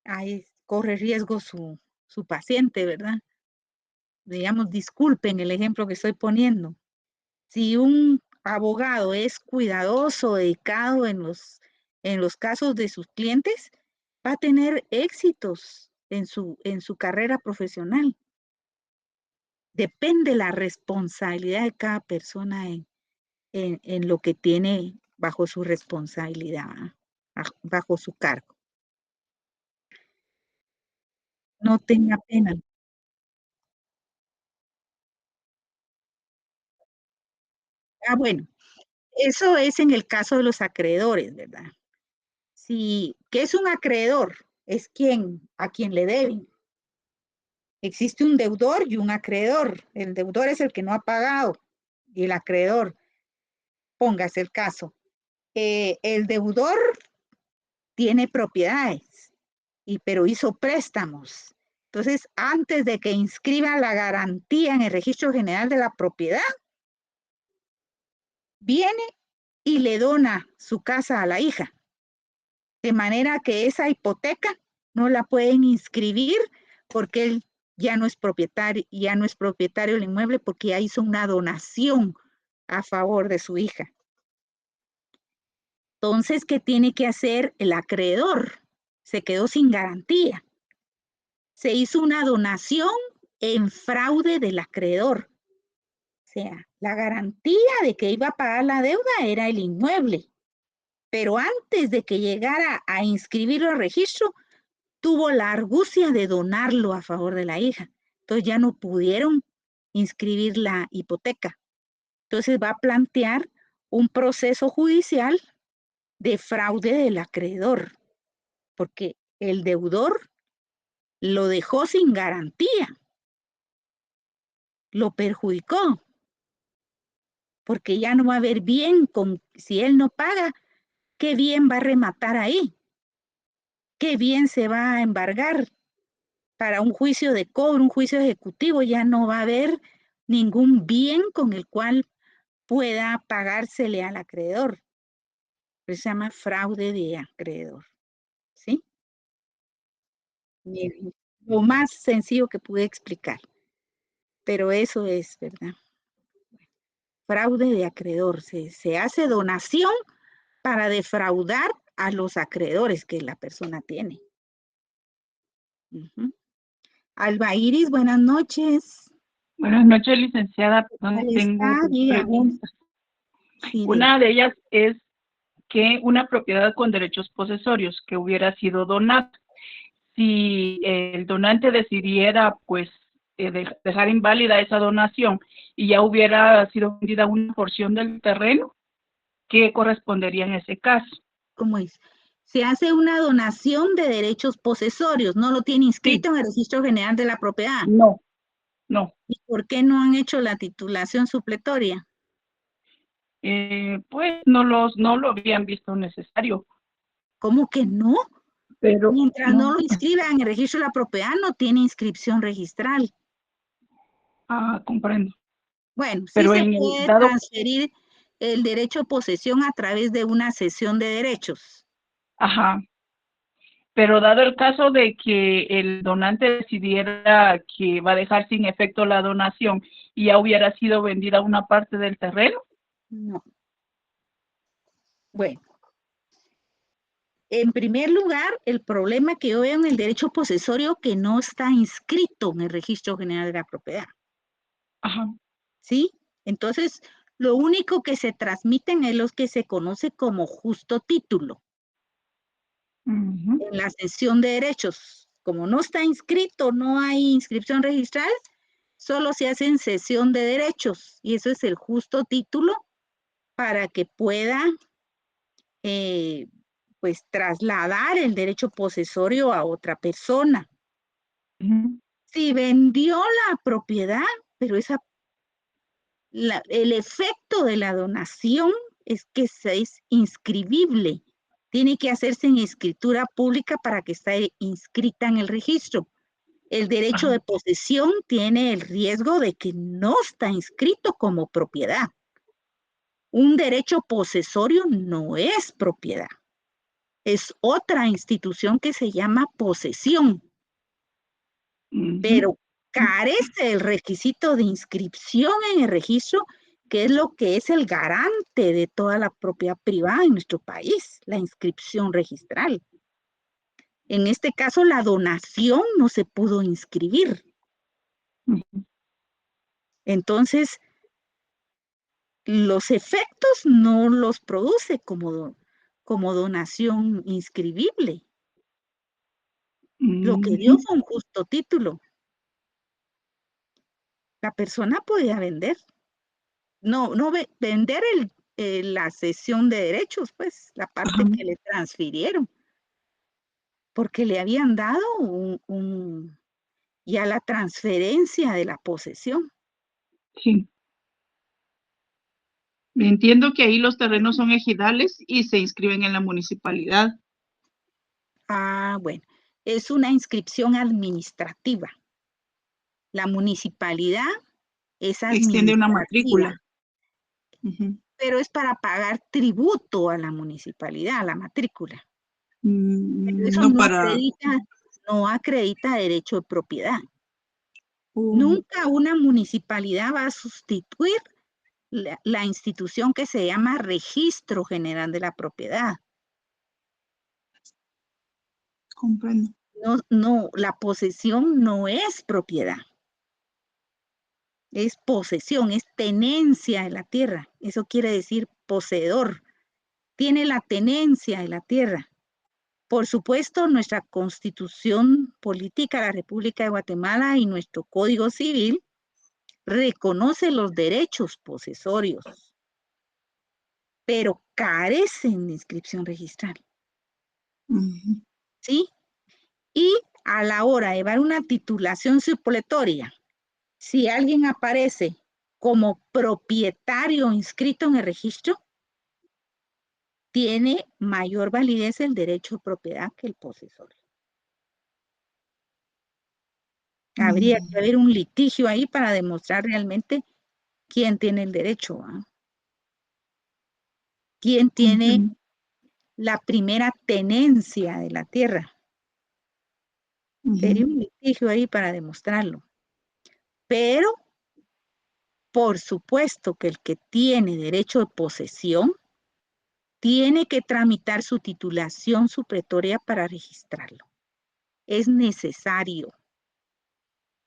ahí corre riesgo su paciente, ¿verdad? Digamos, disculpen el ejemplo que estoy poniendo. Si un abogado es cuidadoso, dedicado en los casos de sus clientes, va a tener éxitos en su carrera profesional. Depende la responsabilidad de cada persona en lo que tiene bajo su responsabilidad, bajo su cargo. No tenga pena. Bueno, eso es en el caso de los acreedores, ¿verdad? Si, ¿qué es un acreedor? Es a quien le deben. Existe un deudor y un acreedor. El deudor es el que no ha pagado y el acreedor, póngase el caso. El deudor tiene propiedades, pero hizo préstamos. Entonces, antes de que inscriba la garantía en el registro general de la propiedad, viene y le dona su casa a la hija. De manera que esa hipoteca no la pueden inscribir porque él ya no es propietario del inmueble porque ya hizo una donación a favor de su hija. Entonces, ¿qué tiene que hacer el acreedor? Se quedó sin garantía. Se hizo una donación en fraude del acreedor. sea, la garantía de que iba a pagar la deuda era el inmueble, pero antes de que llegara a inscribirlo al registro, tuvo la argucia de donarlo a favor de la hija. Entonces ya no pudieron inscribir la hipoteca. Entonces va a plantear un proceso judicial de fraude del acreedor, porque el deudor lo dejó sin garantía, lo perjudicó, porque ya no va a haber bien si él no paga, ¿qué bien va a rematar ahí? ¿Qué bien se va a embargar? Para un juicio de cobro, un juicio ejecutivo, ya no va a haber ningún bien con el cual pueda pagársele al acreedor. Se llama fraude de acreedor, ¿sí? Lo más sencillo que pude explicar, pero eso es, ¿verdad? Fraude de acreedor, se hace donación para defraudar a los acreedores que la persona tiene. Alba Iris, buenas noches. Buenas noches, licenciada. ¿Cómo Tengo está? dos Dígame. preguntas. Sí, Una de ellas es que una propiedad con derechos posesorios que hubiera sido donada, si el donante decidiera pues dejar inválida esa donación y ya hubiera sido vendida una porción del terreno, ¿qué correspondería en ese caso? ¿cómo es? Se hace una donación de derechos posesorios, no lo tiene inscrito en el registro general de la propiedad. No. ¿Y por qué no han hecho la titulación supletoria? Pues no lo habían visto necesario. ¿Cómo que no? Pero Mientras no lo inscriban en el registro de la propiedad, no tiene inscripción registral. Comprendo. Bueno, sí Pero se en el puede dado transferir el derecho de posesión a través de una cesión de derechos. Ajá. Pero dado el caso de que el donante decidiera que va a dejar sin efecto la donación y ya hubiera sido vendida una parte del terreno. No. Bueno, en primer lugar, el problema que yo veo en el derecho posesorio que no está inscrito en el registro general de la propiedad. Ajá. ¿Sí? Entonces, lo único que se transmiten es lo que se conoce como justo título. En la cesión de derechos, como no está inscrito, no hay inscripción registral, solo se hace en cesión de derechos y eso es el justo título para que pueda pues trasladar el derecho posesorio a otra persona. Si vendió la propiedad, pero el efecto de la donación es que es inscribible. Tiene que hacerse en escritura pública para que esté inscrita en el registro. El derecho de posesión tiene el riesgo de que no está inscrito como propiedad. Un derecho posesorio no es propiedad. Es otra institución que se llama posesión, pero carece el requisito de inscripción en el registro, que es lo que es el garante de toda la propiedad privada en nuestro país, la inscripción registral. En este caso, la donación no se pudo inscribir. Entonces, los efectos no los produce como donación inscribible. Lo que dio fue un justo título. La persona podía vender. No vender la cesión de derechos, pues, la parte que le transfirieron. Porque le habían dado ya la transferencia de la posesión. Sí. Entiendo que ahí los terrenos son ejidales y se inscriben en la municipalidad. Bueno, es una inscripción administrativa. La municipalidad es Extiende una administrativa, matrícula. pero es para pagar tributo a la municipalidad, a la matrícula. Pero eso no acredita derecho de propiedad. Nunca una municipalidad va a sustituir la institución que se llama Registro General de la Propiedad. Comprendo. No, la posesión no es propiedad. es posesión, es tenencia de la tierra. Eso quiere decir poseedor. Tiene la tenencia de la tierra. Por supuesto, nuestra Constitución Política de la República de Guatemala y nuestro Código Civil reconoce los derechos posesorios, pero carecen de inscripción registral. ¿Sí? Y a la hora de llevar una titulación supletoria, si alguien aparece como propietario inscrito en el registro, tiene mayor validez el derecho de propiedad que el posesorio. Habría que haber un litigio ahí para demostrar realmente quién tiene el derecho, ¿eh? Quién tiene la primera tenencia de la tierra. Sería un litigio ahí para demostrarlo. Pero, por supuesto que el que tiene derecho de posesión tiene que tramitar su titulación supletoria para registrarlo. Es necesario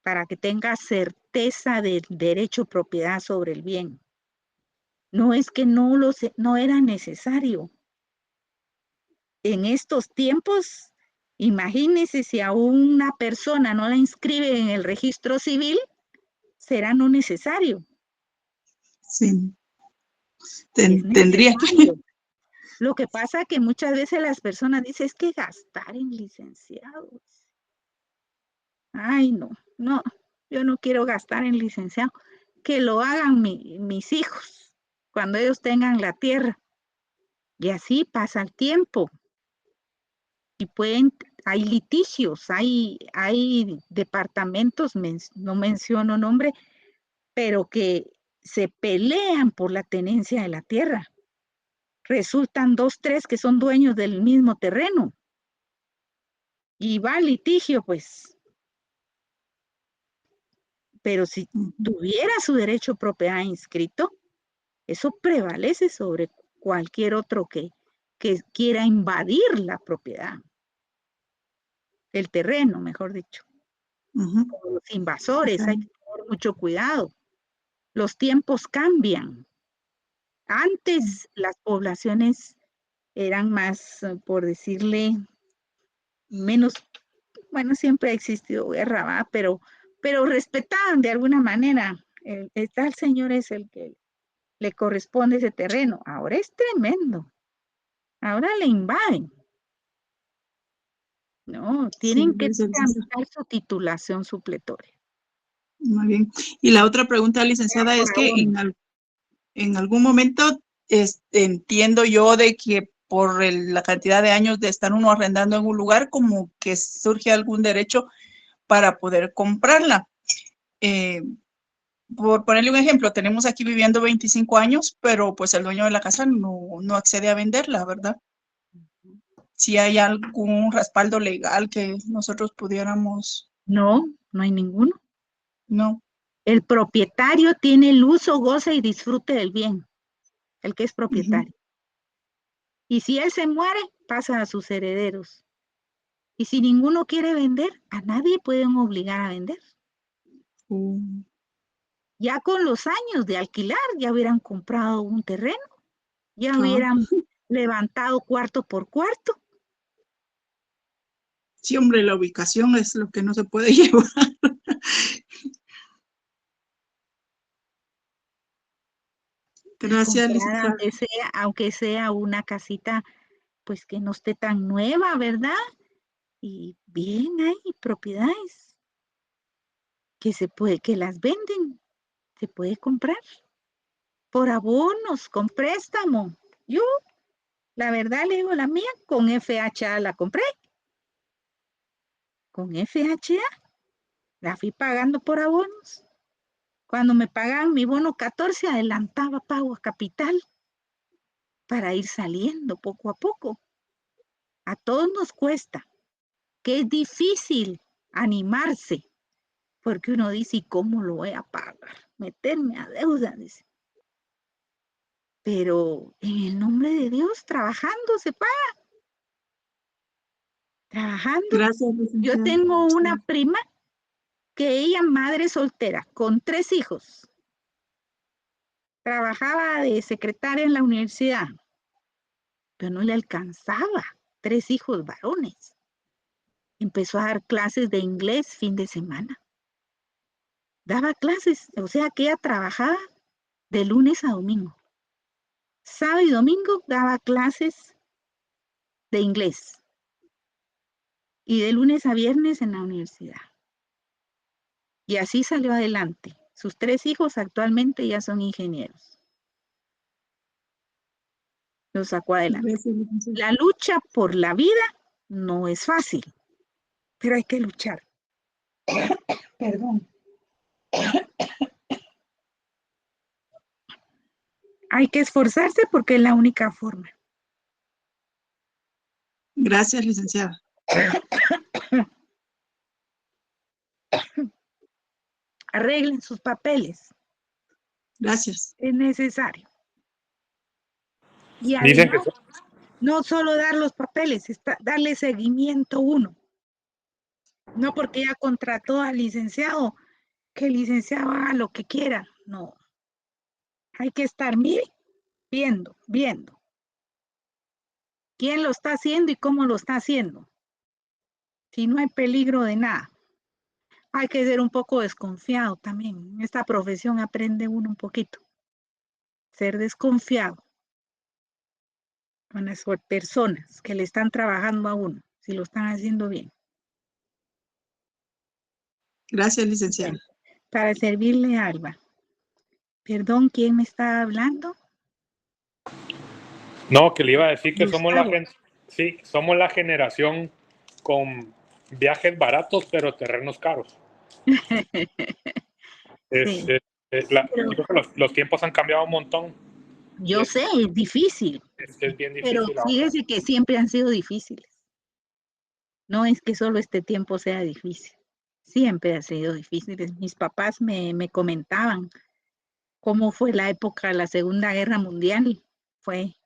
para que tenga certeza del derecho de propiedad sobre el bien. No es que no era necesario. En estos tiempos, imagínense si a una persona no la inscribe en el registro civil, será no necesario. Sí. Tendría que... Lo que pasa es que muchas veces las personas dicen es que gastar en licenciados. Ay, no, yo no quiero gastar en licenciado. Que lo hagan mis hijos cuando ellos tengan la tierra. Y así pasa el tiempo. Y hay litigios, hay departamentos, no menciono nombre, pero que se pelean por la tenencia de la tierra. Resultan 2, 3 que son dueños del mismo terreno. Y va al litigio, pues. Pero si tuviera su derecho de propiedad inscrito, eso prevalece sobre cualquier otro que quiera invadir la propiedad. El terreno, mejor dicho. Como los invasores, hay que tener mucho cuidado. Los tiempos cambian. Antes las poblaciones eran más, por decirle, menos, bueno, siempre ha existido guerra, ¿va? Pero respetaban de alguna manera. El tal señor es el que le corresponde ese terreno. Ahora es tremendo. Ahora le invaden. No, tienen que tramitar su titulación supletoria. Muy bien. Y la otra pregunta, licenciada, es que en algún momento entiendo yo de que por la cantidad de años de estar uno arrendando en un lugar, como que surge algún derecho para poder comprarla. Por ponerle un ejemplo, tenemos aquí viviendo 25 años, pero pues el dueño de la casa no accede a venderla, ¿verdad? Si hay algún respaldo legal que nosotros pudiéramos... No hay ninguno. No. El propietario tiene el uso, goce y disfrute del bien, el que es propietario. Y si él se muere, pasa a sus herederos. Y si ninguno quiere vender, a nadie pueden obligar a vender. Ya con los años de alquilar, ya hubieran comprado un terreno, ya hubieran levantado cuarto por cuarto. Sí, hombre, la ubicación es lo que no se puede llevar. Gracias, licenciada. Aunque sea una casita, pues que no esté tan nueva, ¿verdad? Y bien, hay propiedades que las venden, se puede comprar por abonos, con préstamo. Yo, la verdad, le digo la mía, con FHA la compré. Con FHA la fui pagando por abonos. Cuando me pagaban mi bono 14, adelantaba pago a capital para ir saliendo poco a poco. A todos nos cuesta, que es difícil animarse, porque uno dice, ¿y cómo lo voy a pagar? Meterme a deuda, dice. Pero en el nombre de Dios, trabajando se paga. Trabajando. Gracias, licenciada. Yo tengo una prima que ella, madre soltera, con 3 hijos, trabajaba de secretaria en la universidad, pero no le alcanzaba, 3 hijos varones. Empezó a dar clases de inglés fin de semana. Daba clases, o sea que ella trabajaba de lunes a domingo. Sábado y domingo daba clases de inglés. Y de lunes a viernes en la universidad. Y así salió adelante. Sus 3 hijos actualmente ya son ingenieros. Los sacó adelante. Gracias, licenciada. La lucha por la vida no es fácil, pero hay que luchar. Perdón. Hay que esforzarse porque es la única forma. Gracias, licenciada. Arreglen sus papeles. Gracias. Es necesario. Y Dicen que además, no solo dar los papeles, darle seguimiento uno. No porque ya contrató al licenciado, que el licenciado haga lo que quiera. No. Hay que estar, mire, viendo. ¿Quién lo está haciendo y cómo lo está haciendo? Si no hay peligro de nada. Hay que ser un poco desconfiado también. En esta profesión aprende uno un poquito. Ser desconfiado con las personas que le están trabajando a uno, si lo están haciendo bien. Gracias, licenciada. Para servirle, Alba. Perdón, ¿quién me está hablando? no, que le iba a decir que Gustavo. somos la generación con viajes baratos, pero terrenos caros. Sí. Yo creo que los tiempos han cambiado un montón. Yo sé, es difícil, Es bien pero difícil ahora. fíjese que siempre han sido difíciles. No es que solo este tiempo sea difícil. Siempre ha sido difícil. Mis papás me comentaban cómo fue la época de la Segunda Guerra Mundial. Fue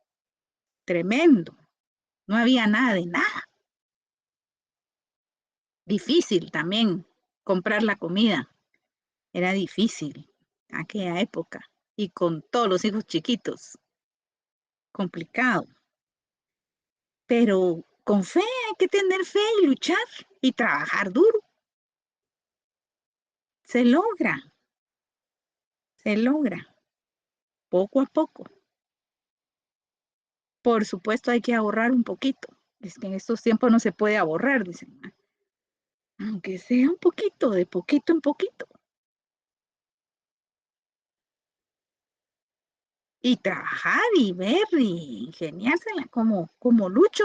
tremendo. No había nada de nada. Difícil también comprar la comida. Era difícil aquella época. Y con todos los hijos chiquitos. Complicado. Pero con fe, hay que tener fe y luchar y trabajar duro. Se logra. Se logra. Poco a poco. Por supuesto hay que ahorrar un poquito. Es que en estos tiempos no se puede ahorrar, dicen. Aunque sea un poquito, de poquito en poquito. Y trabajar y ver y ingeniársela como Lucho.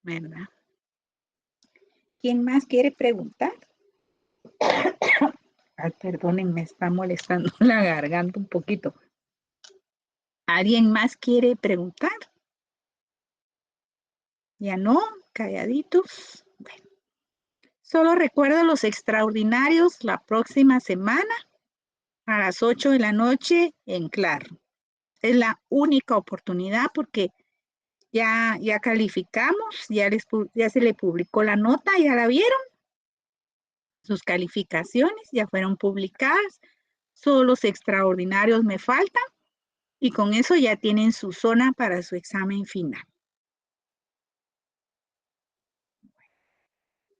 ¿Verdad? ¿Quién más quiere preguntar? Ay, perdonen, me está molestando la garganta un poquito. ¿Alguien más quiere preguntar? Ya no, calladitos. Bueno, solo recuerdo los extraordinarios la próxima semana a las 8 de la noche en Claro. Es la única oportunidad porque ya calificamos, ya se le publicó la nota, ya la vieron. Sus calificaciones ya fueron publicadas. Solo los extraordinarios me faltan y con eso ya tienen su zona para su examen final.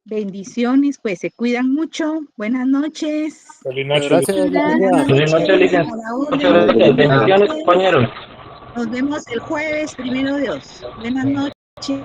Bendiciones, pues se cuidan mucho. Buenas noches. Feliz noche. Gracias, licenciada. Buenas noches, licenciada. A la orden. Muchas gracias. Bendiciones, compañeros. Nos vemos el jueves, primero Dios. Buenas noches.